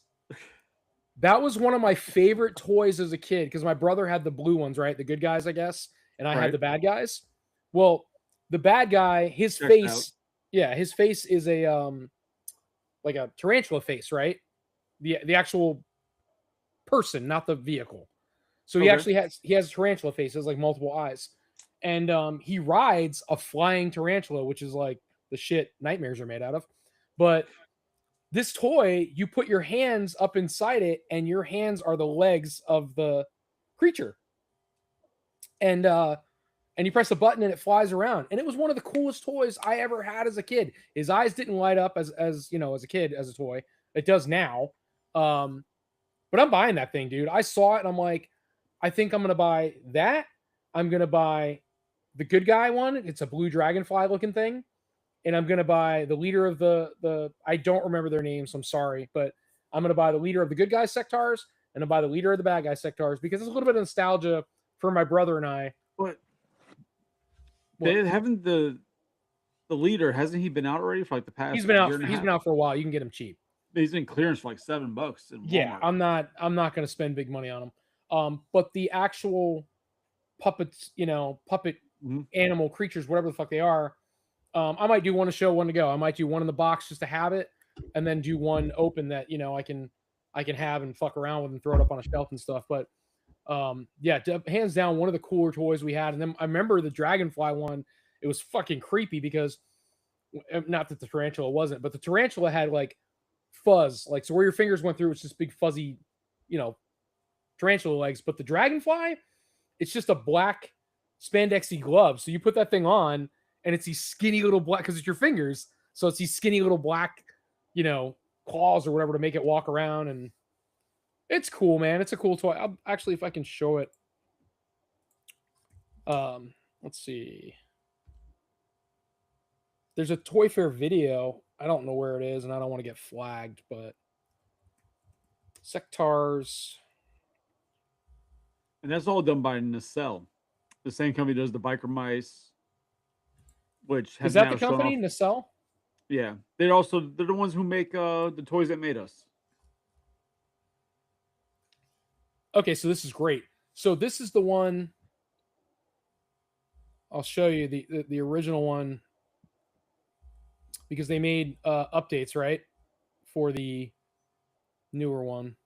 Speaker 1: That was one of my favorite toys as a kid because my brother had the blue ones, right? The good guys, I guess. And I had
Speaker 4: Right.
Speaker 1: the bad guys. Well, the bad guy, his
Speaker 4: Checked
Speaker 1: face,
Speaker 4: out.
Speaker 1: yeah, his face is a like a tarantula face, right? The actual person, not the vehicle. So he
Speaker 4: Okay.
Speaker 1: actually has a tarantula face, has like multiple eyes. And he rides a flying tarantula, which is like the shit nightmares are made out of. But this toy, you put your hands up inside it, and your hands are the legs of the creature. And you press a button and it flies around. And it was one of the coolest toys I ever had as a kid. His eyes didn't light up as you know, as a kid, as a toy. It does now. But I'm buying that thing, dude. I saw it and I'm like, I think I'm gonna buy that. I'm gonna buy the good guy one. It's a blue dragonfly looking thing. And I'm gonna buy the leader of the I don't remember their names, so I'm sorry, but I'm gonna buy the leader of the good guy Sectars and I'll buy the leader of the bad guy Sectars because it's a little bit of nostalgia for my brother and I.
Speaker 4: But
Speaker 1: What?
Speaker 4: they haven't the leader, hasn't he been out already for like the past
Speaker 1: He's been out.
Speaker 4: year and a
Speaker 1: He's
Speaker 4: half?
Speaker 1: been out for a while. You can get him cheap.
Speaker 4: He's in clearance for like $7 in
Speaker 1: Yeah,
Speaker 4: Walmart.
Speaker 1: I'm not going to spend big money on them. But the actual puppets, you know, puppet
Speaker 4: Mhm.
Speaker 1: animal creatures, whatever the fuck they are, I might do one to show, one to go. I might do one in the box just to have it, and then do one open that you know I can have and fuck around with and throw it up on a shelf and stuff. But yeah, hands down, one of the cooler toys we had. And then I remember the dragonfly one. It was fucking creepy because not that the tarantula wasn't, but the tarantula had like fuzz, like so where your fingers went through, it's just big fuzzy, you know, tarantula legs. But the dragonfly, it's just a black spandexy glove. So you put that thing on, and it's these skinny little black because it's your fingers. So it's these skinny little black, you know, claws or whatever to make it walk around, and it's cool, man. It's a cool toy. I'll, actually, if I can show it, let's see. There's a Toy Fair video. I don't know where it is, and I don't want to get flagged, but Sectars.
Speaker 4: And that's all done by Nacelle. The same company does the biker mice, which has
Speaker 1: Is that
Speaker 4: now
Speaker 1: the
Speaker 4: shown
Speaker 1: company,
Speaker 4: off-
Speaker 1: Nacelle?
Speaker 4: Yeah, they're the ones who make the toys that made us.
Speaker 1: Okay, so this is great. So this is the one. I'll show you the original one because they made updates, right, for the newer one.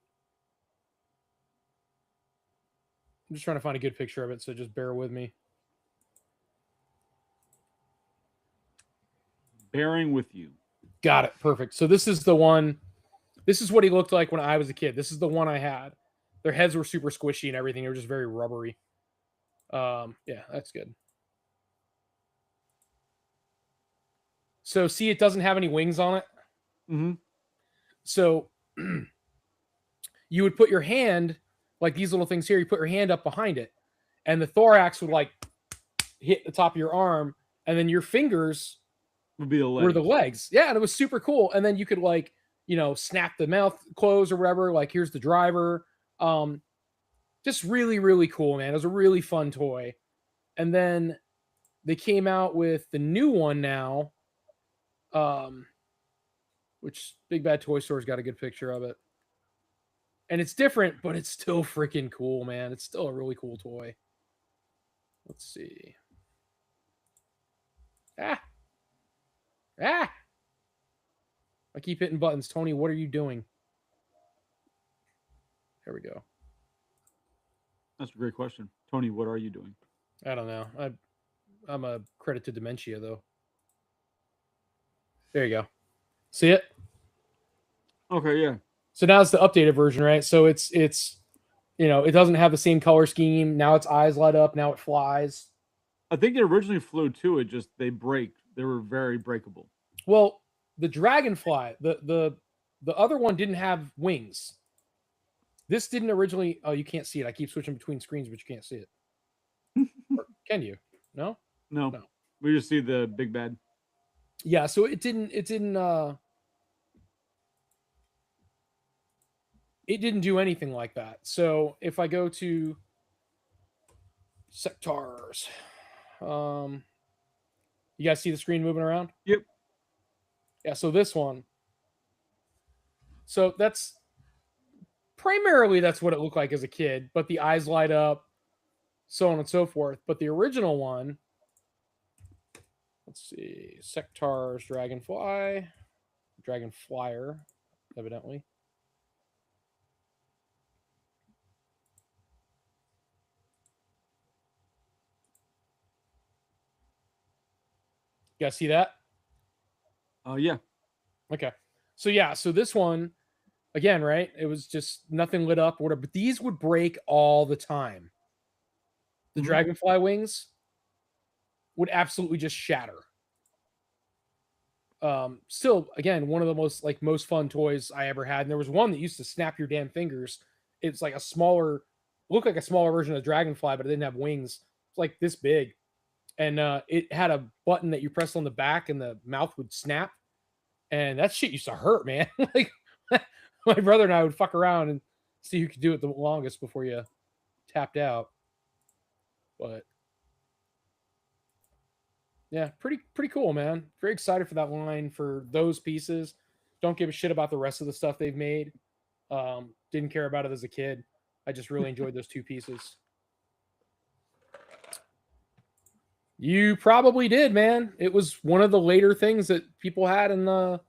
Speaker 1: I'm just trying to find a good picture of it, so just bear with me.
Speaker 4: Bearing with you.
Speaker 1: Got it. Perfect. So this is the one. This is what he looked like when I was a kid. This is the one I had. Their heads were super squishy and everything. They were just very rubbery. Yeah, that's good. So see, it doesn't have any wings on it.
Speaker 4: Mm-hmm.
Speaker 1: So you would put your hand, like these little things here, you put your hand up behind it, and the thorax would like hit the top of your arm, and then your fingers
Speaker 4: Would be the leg.
Speaker 1: were the legs. Yeah, and it was super cool. And then you could like, you know, snap the mouth close or whatever. Like here's the driver. Just really, really cool, man. It was a really fun toy. And then they came out with the new one now, which Big Bad Toy Store's got a good picture of it. And it's different, but it's still freaking cool, man. It's still a really cool toy. Let's see. I keep hitting buttons. Tony, what are you doing? There we go.
Speaker 4: That's a great question. Tony, what are you doing?
Speaker 1: I don't know. I'm a credit to dementia, though. There you go. See it?
Speaker 4: Okay, yeah.
Speaker 1: So now it's the updated version, right? So it's you know, it doesn't have the same color scheme. Now its eyes light up. Now it flies.
Speaker 4: I think it originally flew too. It just they break. They were very breakable.
Speaker 1: Well, the dragonfly, the other one didn't have wings. This didn't originally. Oh, you can't see it. I keep switching between screens, but you can't see it. Or can you? No.
Speaker 4: No,
Speaker 1: No.
Speaker 4: we just see the big bad.
Speaker 1: Yeah, so it didn't do anything like that. So if I go to sectors, you guys see the screen moving around?
Speaker 4: Yep.
Speaker 1: Yeah, so this one. So that's primarily that's what it looked like as a kid, but the eyes light up, so on and so forth. But the original one, let's see, Sectars Dragonflyer, evidently. You guys see that?
Speaker 4: Yeah.
Speaker 1: Okay. So yeah, so this one, again, right? It was just nothing lit up or whatever, but these would break all the time. The
Speaker 4: Mhm.
Speaker 1: Dragonfly wings would absolutely just shatter. Still, again, one of the most fun toys I ever had. And there was one that used to snap your damn fingers. It's like looked like a smaller version of Dragonfly, but it didn't have wings. It's like this big. And it had a button that you pressed on the back and the mouth would snap. And that shit used to hurt, man. Like my brother and I would fuck around and see who could do it the longest before you tapped out. But yeah, pretty cool, man. Very excited for that line for those pieces. Don't give a shit about the rest of the stuff they've made. Didn't care about it as a kid. I just really enjoyed those two pieces. You probably did, man. It was one of the later things that people had in the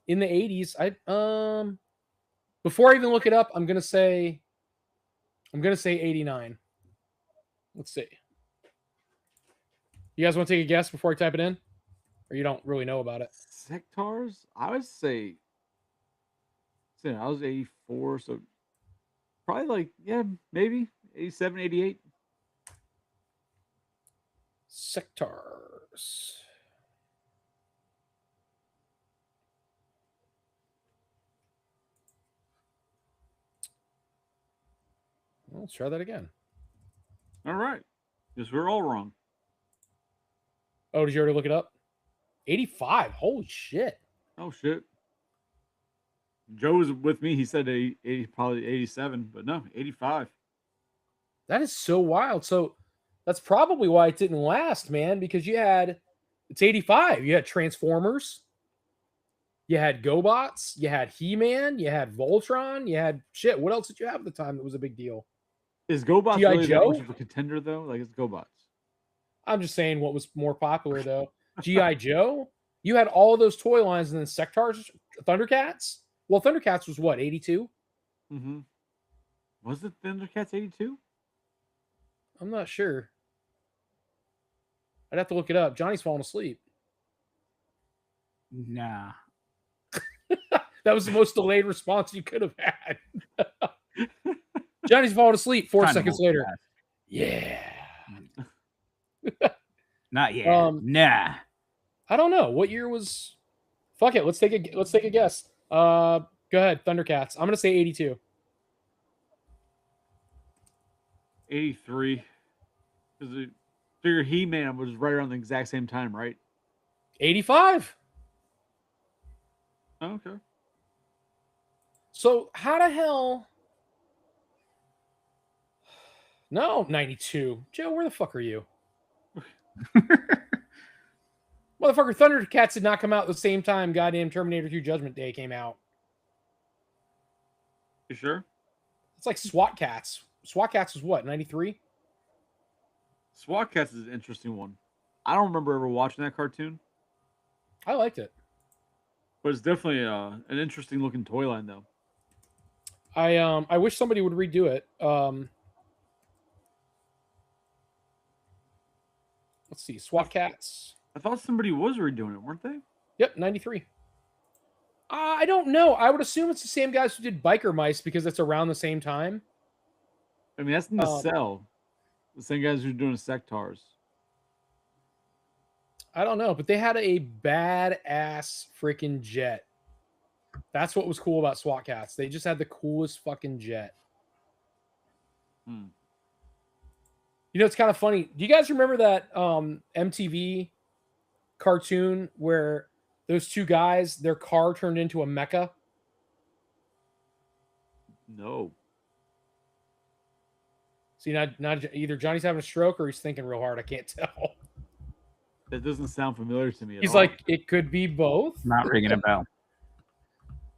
Speaker 1: 80s. Before I even look it up, I'm gonna say 89. Let's see. You guys want to take a guess before I type it in? Or you don't really know about it?
Speaker 4: Sectars? I would say I was 84, so probably like, yeah, maybe 87, 88.
Speaker 1: Sectars. Let's try that again.
Speaker 4: All right. Guess we're all wrong.
Speaker 1: Oh, did you already look it up? 85. Holy shit.
Speaker 4: Oh, shit. Joe was with me. He said 80, probably 87, but no, 85.
Speaker 1: That is so wild. So that's probably why it didn't last, man, because it's 85. You had Transformers, you had GoBots, you had He-Man, you had Voltron, you had shit. What else did you have at the time that was a big deal?
Speaker 4: Is GoBots
Speaker 1: G.I.
Speaker 4: really that
Speaker 1: Joe?
Speaker 4: much of a contender, though? Like, it's GoBots.
Speaker 1: I'm just saying what was more popular, though. G.I. Joe? You had all of those toy lines and then Sectars, Thundercats? Well, Thundercats was what, 82?
Speaker 4: Mm-hmm. Was it Thundercats 82?
Speaker 1: I'm not sure. I'd have to look it up. Johnny's falling asleep.
Speaker 2: Nah.
Speaker 1: That was the most delayed response you could have had. Johnny's falling asleep. 4
Speaker 2: Kinda
Speaker 1: seconds
Speaker 2: hold
Speaker 1: later.
Speaker 2: fast.
Speaker 1: Yeah.
Speaker 2: Not yet.
Speaker 1: Nah. I don't know. What year was? Fuck it. Let's take a guess. Go ahead. Thundercats. I'm gonna say 82.
Speaker 4: 83. Because I figure He-Man was right around the exact same time, right?
Speaker 1: 85.
Speaker 4: Oh, okay.
Speaker 1: So how the hell? No, 92. Joe, where the fuck are you? Motherfucker, Thundercats did not come out at the same time goddamn Terminator 2 Judgment Day came out.
Speaker 4: You sure?
Speaker 1: It's like SWAT Cats. SWAT Cats was what, 93?
Speaker 4: SWAT Cats is an interesting one. I don't remember ever watching that cartoon,
Speaker 1: I liked it.
Speaker 4: but it's definitely an interesting looking toy line, though.
Speaker 1: I wish somebody would redo it. Let's see, SWAT Cats.
Speaker 4: I thought somebody was redoing it, weren't they?
Speaker 1: Yep, 93. I don't know. I would assume it's the same guys who did Biker Mice because it's around the same time.
Speaker 4: I mean, that's in the cell. The same guys who are doing Sectars.
Speaker 1: I don't know, but they had a badass freaking jet. That's what was cool about SWAT Cats. They just had the coolest fucking jet.
Speaker 4: Hmm.
Speaker 1: You know, it's kind of funny. Do you guys remember that MTV cartoon where those two guys, their car turned into a mecha?
Speaker 4: No.
Speaker 1: See, not either Johnny's having a stroke or he's thinking real hard. I can't tell.
Speaker 4: That doesn't sound familiar to me at
Speaker 1: He's
Speaker 4: all.
Speaker 1: like, it could be both.
Speaker 2: Not ringing a bell.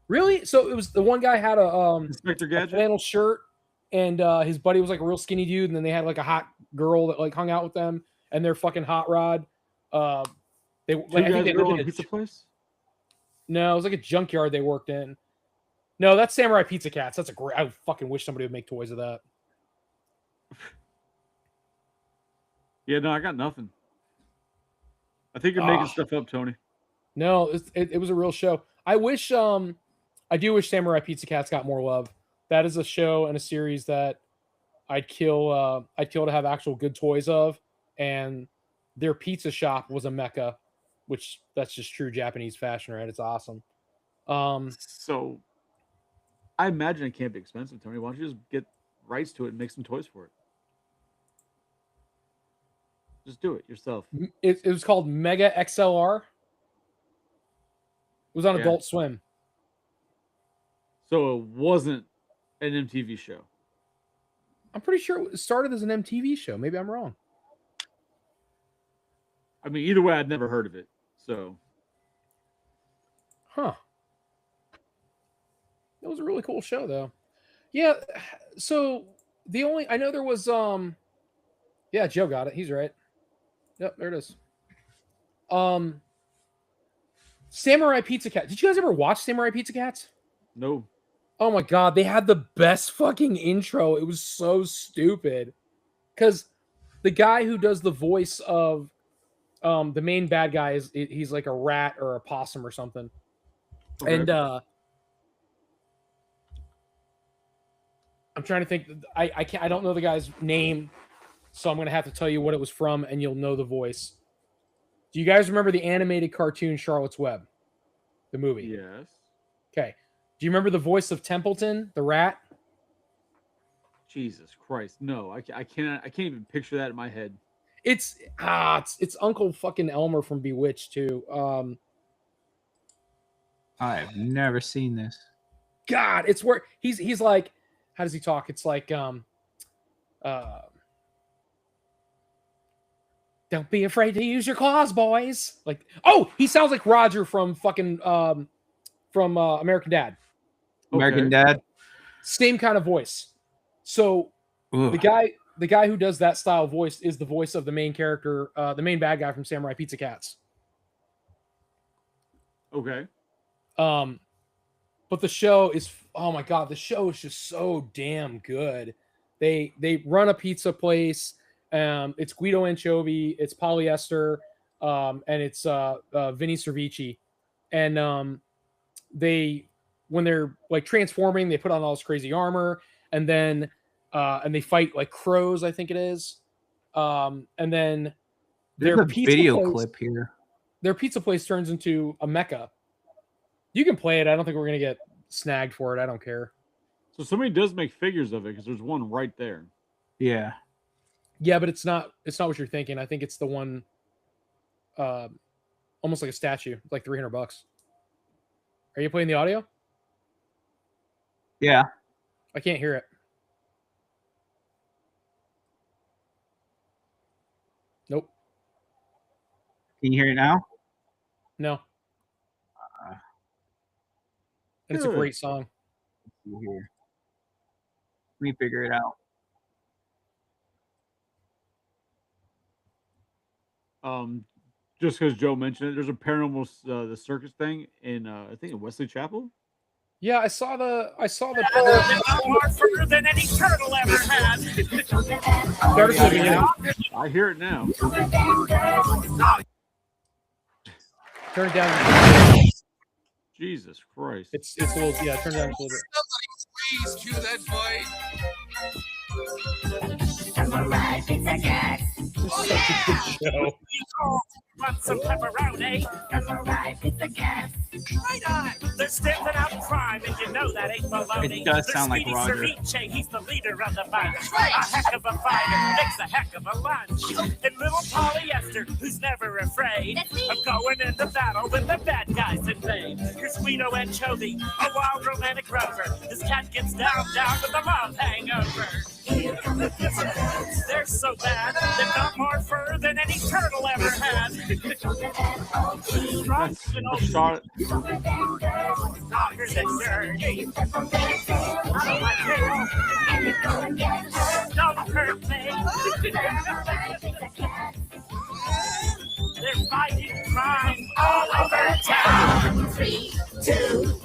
Speaker 1: Really? So it was the one guy had a
Speaker 4: Inspector
Speaker 1: a
Speaker 4: Gadget?
Speaker 1: flannel shirt, and his buddy was like a real skinny dude, and then they had like a hot girl that like hung out with them, and their fucking hot rod. They
Speaker 4: Two
Speaker 1: like, I
Speaker 4: guys
Speaker 1: think they
Speaker 4: girl
Speaker 1: lived
Speaker 4: in
Speaker 1: in
Speaker 4: a pizza place?
Speaker 1: no, it was like a junkyard they worked in. No, that's Samurai Pizza Cats. That's a great. I fucking wish somebody would make toys of that.
Speaker 4: Yeah, no, I got nothing. I think you're making stuff up, Tony.
Speaker 1: No, it was a real show. I wish I do wish Samurai Pizza Cats got more love. That is a show and a series that I'd kill to have actual good toys of, and their pizza shop was a mecca, which that's just true Japanese fashion, right? It's awesome.
Speaker 4: So I imagine it can't be expensive, Tony. Why don't you just get rights to it and make some toys for it? Just do it yourself.
Speaker 1: It was called Mega XLR. It was on
Speaker 4: Yeah.
Speaker 1: Adult Swim.
Speaker 4: So it wasn't an MTV show.
Speaker 1: I'm pretty sure it started as an MTV show. Maybe I'm wrong.
Speaker 4: I mean, either way, I'd never heard of it. So
Speaker 1: Huh. It was a really cool show though. Yeah, so I know there was yeah, Joe got it. He's right. Yep, there it is. Samurai Pizza Cat. Did you guys ever watch Samurai Pizza Cats?
Speaker 4: no.
Speaker 1: Oh my god, they had the best fucking intro. It was so stupid. Cuz the guy who does the voice of the main bad guy he's like a rat or a possum or something.
Speaker 4: Okay.
Speaker 1: And I'm trying to think. I don't know the guy's name, so I'm gonna have to tell you what it was from, and you'll know the voice. Do you guys remember the animated cartoon Charlotte's Web, the movie?
Speaker 4: Yes.
Speaker 1: Okay. Do you remember the voice of Templeton, the rat?
Speaker 4: Jesus Christ. No, I can't even picture that in my head.
Speaker 1: It's Uncle fucking Elmer from Bewitched too.
Speaker 2: I have never seen this.
Speaker 1: God, it's where he's like, how does he talk? It's like don't be afraid to use your claws, boys. Like, oh, he sounds like Roger from fucking from American Dad.
Speaker 2: American
Speaker 4: Okay.
Speaker 2: Dad.
Speaker 1: Same kind of voice. So
Speaker 2: Ugh.
Speaker 1: the guy who does that style voice is the voice of the main character, the main bad guy from Samurai Pizza Cats.
Speaker 4: Okay.
Speaker 1: But the show is, oh my god, the show is just so damn good. They run a pizza place. It's Guido Anchovy, it's Polyester, and it's Vinny Cervici. And when they're like transforming, they put on all this crazy armor, and then and they fight like crows, I think it is. And then
Speaker 2: There's a video clip here.
Speaker 1: their pizza place turns into a mecha. You can play it. I don't think we're gonna get snagged for it. I don't care.
Speaker 4: So somebody does make figures of it because there's one right there.
Speaker 2: Yeah.
Speaker 1: Yeah, but it's not what you're thinking. I think it's the one almost like a statue, like $300. Are you playing the audio?
Speaker 2: Yeah.
Speaker 1: I can't hear it. Nope.
Speaker 2: Can you hear it now?
Speaker 1: No. And it's a
Speaker 4: Good.
Speaker 1: great song.
Speaker 2: Let's see here. Let me figure it out.
Speaker 4: Just because Joe mentioned it, there's a paranormal the circus thing in I think in Wesley Chapel.
Speaker 1: Yeah, I saw the
Speaker 6: More further than any turtle ever had.
Speaker 1: Start at the beginning.
Speaker 4: I hear it now.
Speaker 1: Turn it down.
Speaker 4: Jesus Christ.
Speaker 1: It's a little, yeah, turn it down a little bit.
Speaker 7: Please cue that fight.
Speaker 1: It's such a good show.
Speaker 6: want some pepperoni? Pepperoni pizza cat. Right on. They're stamping out crime, and you know that ain't baloney.
Speaker 2: It does
Speaker 6: There's
Speaker 2: sound like
Speaker 6: Speedy
Speaker 2: Roger.
Speaker 6: Ceviche, he's the leader of the bunch. A heck of a fighter, makes a heck of a lunch. And little polyester, who's never afraid of going into battle when the bad guys invade. Here's Guido Anchovy, a wild romantic rover. This cat gets down with a love hangover. Here come the pizza cats. They're so bad, they've got more fur than any turtle ever had.
Speaker 4: Start.
Speaker 6: Stronger than dirty. I don't like it. Don't hurt me. They're fighting crime all over town. 3, 2,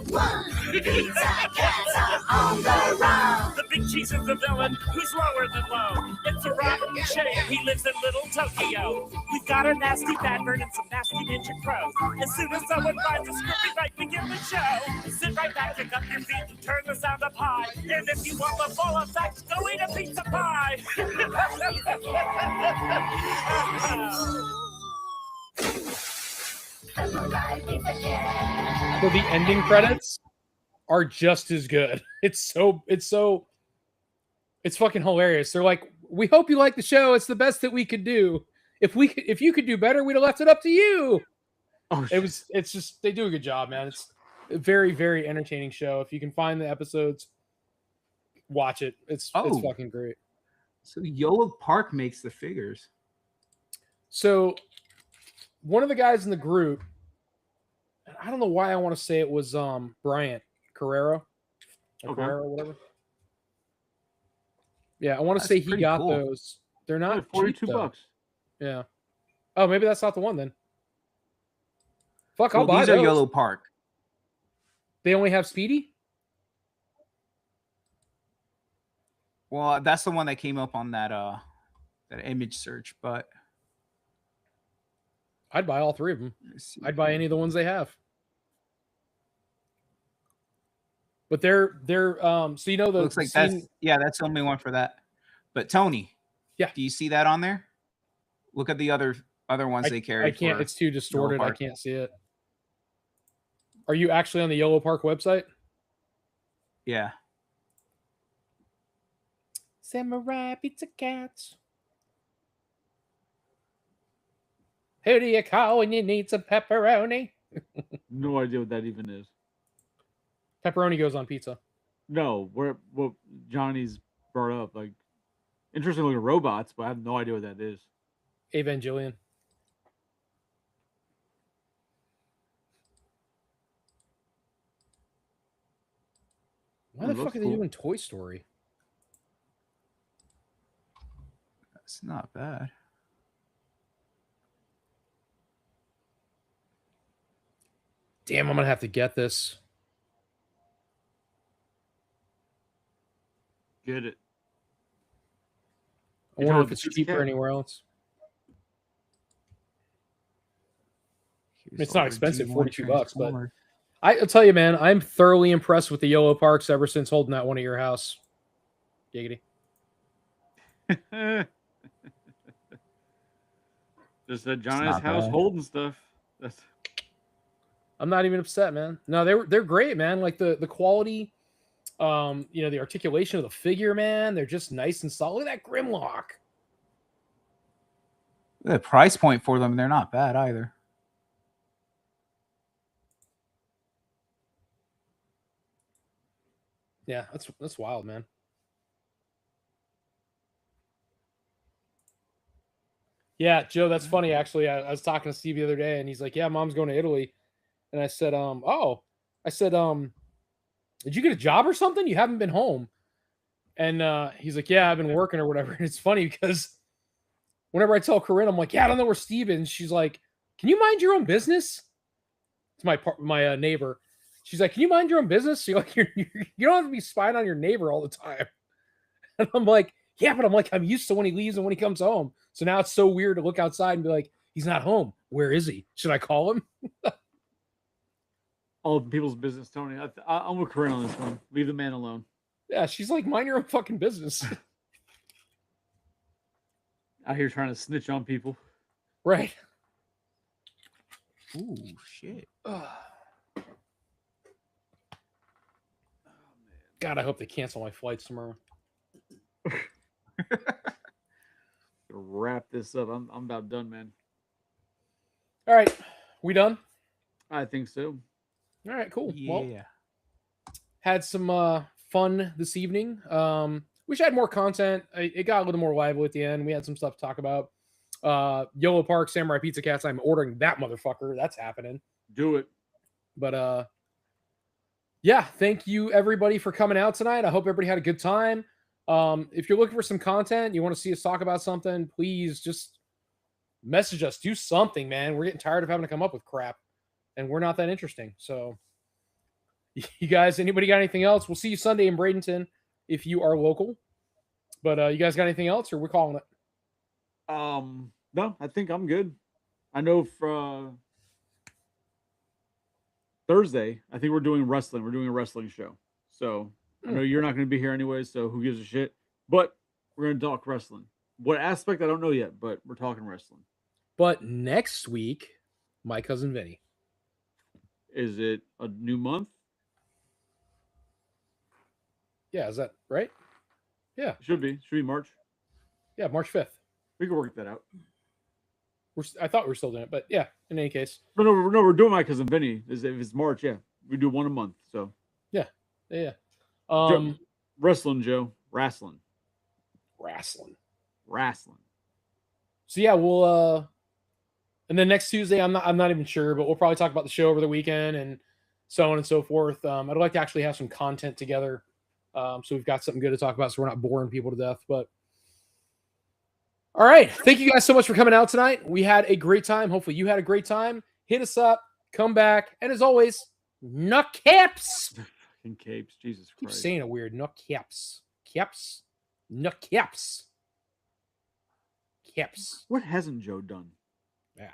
Speaker 6: 1. Pizza cats are on the run. The big cheese is the villain who's lower than low. It's a Robert Shea, he lives in Little Tokyo. We've got a nasty bad bird and some nasty ninja crows. As soon as someone finds a script, we might begin the show. Sit right back, pick up your feet, and turn the sound up high. And if you want the full effect, go eat a pizza pie.
Speaker 1: So the ending credits are just as good. It's fucking hilarious. They're like, we hope you like the show. It's the best that we could do. If you could do better, we'd have left it up to you.
Speaker 4: Oh,
Speaker 1: It's just they do a good job, man. It's a very, very entertaining show. If you can find the episodes, watch it. It's fucking great.
Speaker 2: So Yolo Park makes the figures.
Speaker 1: So one of the guys in the group, and I don't know why I want to say it was Bryant Carrera. Or
Speaker 4: Okay.
Speaker 1: Carrera, whatever. Yeah, I want to
Speaker 2: That's
Speaker 1: say he
Speaker 2: pretty
Speaker 1: got
Speaker 2: cool.
Speaker 1: those. They're not
Speaker 4: Yeah, 42
Speaker 1: cheap, though.
Speaker 4: bucks.
Speaker 1: Yeah. Oh, maybe that's not the one then. Fuck, I'll
Speaker 2: Well,
Speaker 1: buy
Speaker 2: these
Speaker 1: those.
Speaker 2: are Yolo Park.
Speaker 1: They only have Speedy?
Speaker 2: Well, that's the one that came up on that that image search, but
Speaker 1: I'd buy all three of them.
Speaker 2: let's see.
Speaker 1: I'd buy any of the ones they have. But they're so you know the
Speaker 2: Looks like
Speaker 1: scene-
Speaker 2: that's the only one for that. But Tony,
Speaker 1: Yeah.
Speaker 2: do you see that on there? Look at the other ones they carry.
Speaker 1: I can't.
Speaker 2: for
Speaker 1: It's too distorted. I
Speaker 2: Park.
Speaker 1: can't see it. Are you actually on the Yellow Park website?
Speaker 2: Yeah.
Speaker 1: Samurai Pizza Cats. Who do you call when you need some pepperoni?
Speaker 4: No idea what that even is.
Speaker 1: Pepperoni goes on pizza.
Speaker 4: No, what Johnny's brought up, like interesting looking robots, but I have no idea what that is.
Speaker 1: Evangelion. Why the
Speaker 4: It
Speaker 1: fuck
Speaker 4: looks
Speaker 1: are they
Speaker 4: cool.
Speaker 1: doing Toy Story?
Speaker 2: That's not bad.
Speaker 1: Damn, I'm gonna have to get this.
Speaker 4: Get it.
Speaker 1: I
Speaker 4: You
Speaker 1: wonder
Speaker 4: talking
Speaker 1: if it's
Speaker 4: Pizza
Speaker 1: cheaper
Speaker 4: Cat?
Speaker 1: anywhere else.
Speaker 2: Here's
Speaker 1: It's not
Speaker 2: all the
Speaker 1: expensive,
Speaker 2: G1
Speaker 1: $42, but-
Speaker 2: Transformer.
Speaker 1: I'll tell you, man, I'm thoroughly impressed with the Yellow Parks ever since holding that one at your house. Giggity.
Speaker 4: Just at Johnny's
Speaker 2: not
Speaker 4: house
Speaker 2: bad.
Speaker 4: holding stuff. That's
Speaker 1: I'm not even upset, man. No, they're great, man. Like the quality, the articulation of the figure, man. They're just nice and solid. Look at that Grimlock.
Speaker 2: The price point for them, they're not bad either.
Speaker 1: Yeah, that's wild, man. Yeah, Joe, that's funny. Actually, I was talking to Steve the other day, and he's like, "Yeah, Mom's going to Italy," and I said, did you get a job or something? You haven't been home." And he's like, "Yeah, I've been working or whatever." And it's funny because whenever I tell Corinne, I'm like, "Yeah, I don't know where Steve is," she's like, "Can you mind your own business?" It's my neighbor. She's like, "Can you mind your own business?" So you don't have to be spying on your neighbor all the time. And I'm like, "Yeah, but I'm used to when he leaves and when he comes home. So now it's so weird to look outside and be like, he's not home. Where is he? Should I call him?"
Speaker 4: all people's business, Tony. I'm with Corinne on this one. Leave the man alone.
Speaker 1: Yeah, she's like, "Mind your own fucking business."
Speaker 4: Out here trying to snitch on people.
Speaker 1: Right.
Speaker 2: Ooh, shit.
Speaker 1: God, I hope they cancel my flights tomorrow.
Speaker 4: Wrap this up. I'm about done, man.
Speaker 1: All right, we done?
Speaker 4: I think so.
Speaker 1: All right, cool.
Speaker 2: Yeah.
Speaker 1: Well, had some fun this evening. Wish I had more content. It got a little more lively at the end. We had some stuff to talk about. YOLO Park Samurai Pizza Cats. I'm ordering that motherfucker. That's happening.
Speaker 4: Do it.
Speaker 1: But yeah, thank you everybody for coming out tonight. I hope everybody had a good time. If you're looking for some content, you want to see us talk about something, please just message us. Do something, man. We're getting tired of having to come up with crap, and we're not that interesting. So, you guys, anybody got anything else? We'll see you Sunday in Bradenton if you are local. But you guys got anything else, or we're calling it?
Speaker 4: No, I think I'm good. I know for Thursday, I think we're doing wrestling. We're doing a wrestling show. So I know you're not going to be here anyway, so who gives a shit? But we're going to talk wrestling. What aspect, I don't know yet, but we're talking wrestling.
Speaker 1: But next week, my cousin Vinny.
Speaker 4: Is it a new month?
Speaker 1: Yeah, is that right? Yeah.
Speaker 4: Should be March.
Speaker 1: Yeah, March 5th.
Speaker 4: We can work that out.
Speaker 1: I thought we were still doing it, but yeah, in any case.
Speaker 4: No, we're doing my cousin Vinny. If it's March, yeah. We do one a month. So
Speaker 1: Yeah.
Speaker 4: Wrestling, Joe. Wrestling.
Speaker 1: So yeah, we'll and then next Tuesday, I'm not even sure, but we'll probably talk about the show over the weekend and so on and so forth. I'd like to actually have some content together. So we've got something good to talk about, so we're not boring people to death. But all right, thank you guys so much for coming out tonight. We had a great time. Hopefully you had a great time. Hit us up, come back, and as always, nut caps.
Speaker 4: Fucking capes, Jesus
Speaker 1: Keep
Speaker 4: Christ.
Speaker 1: saying it weird. Nut caps. Caps. Nut caps. Caps.
Speaker 4: What hasn't Joe done?
Speaker 1: Yeah.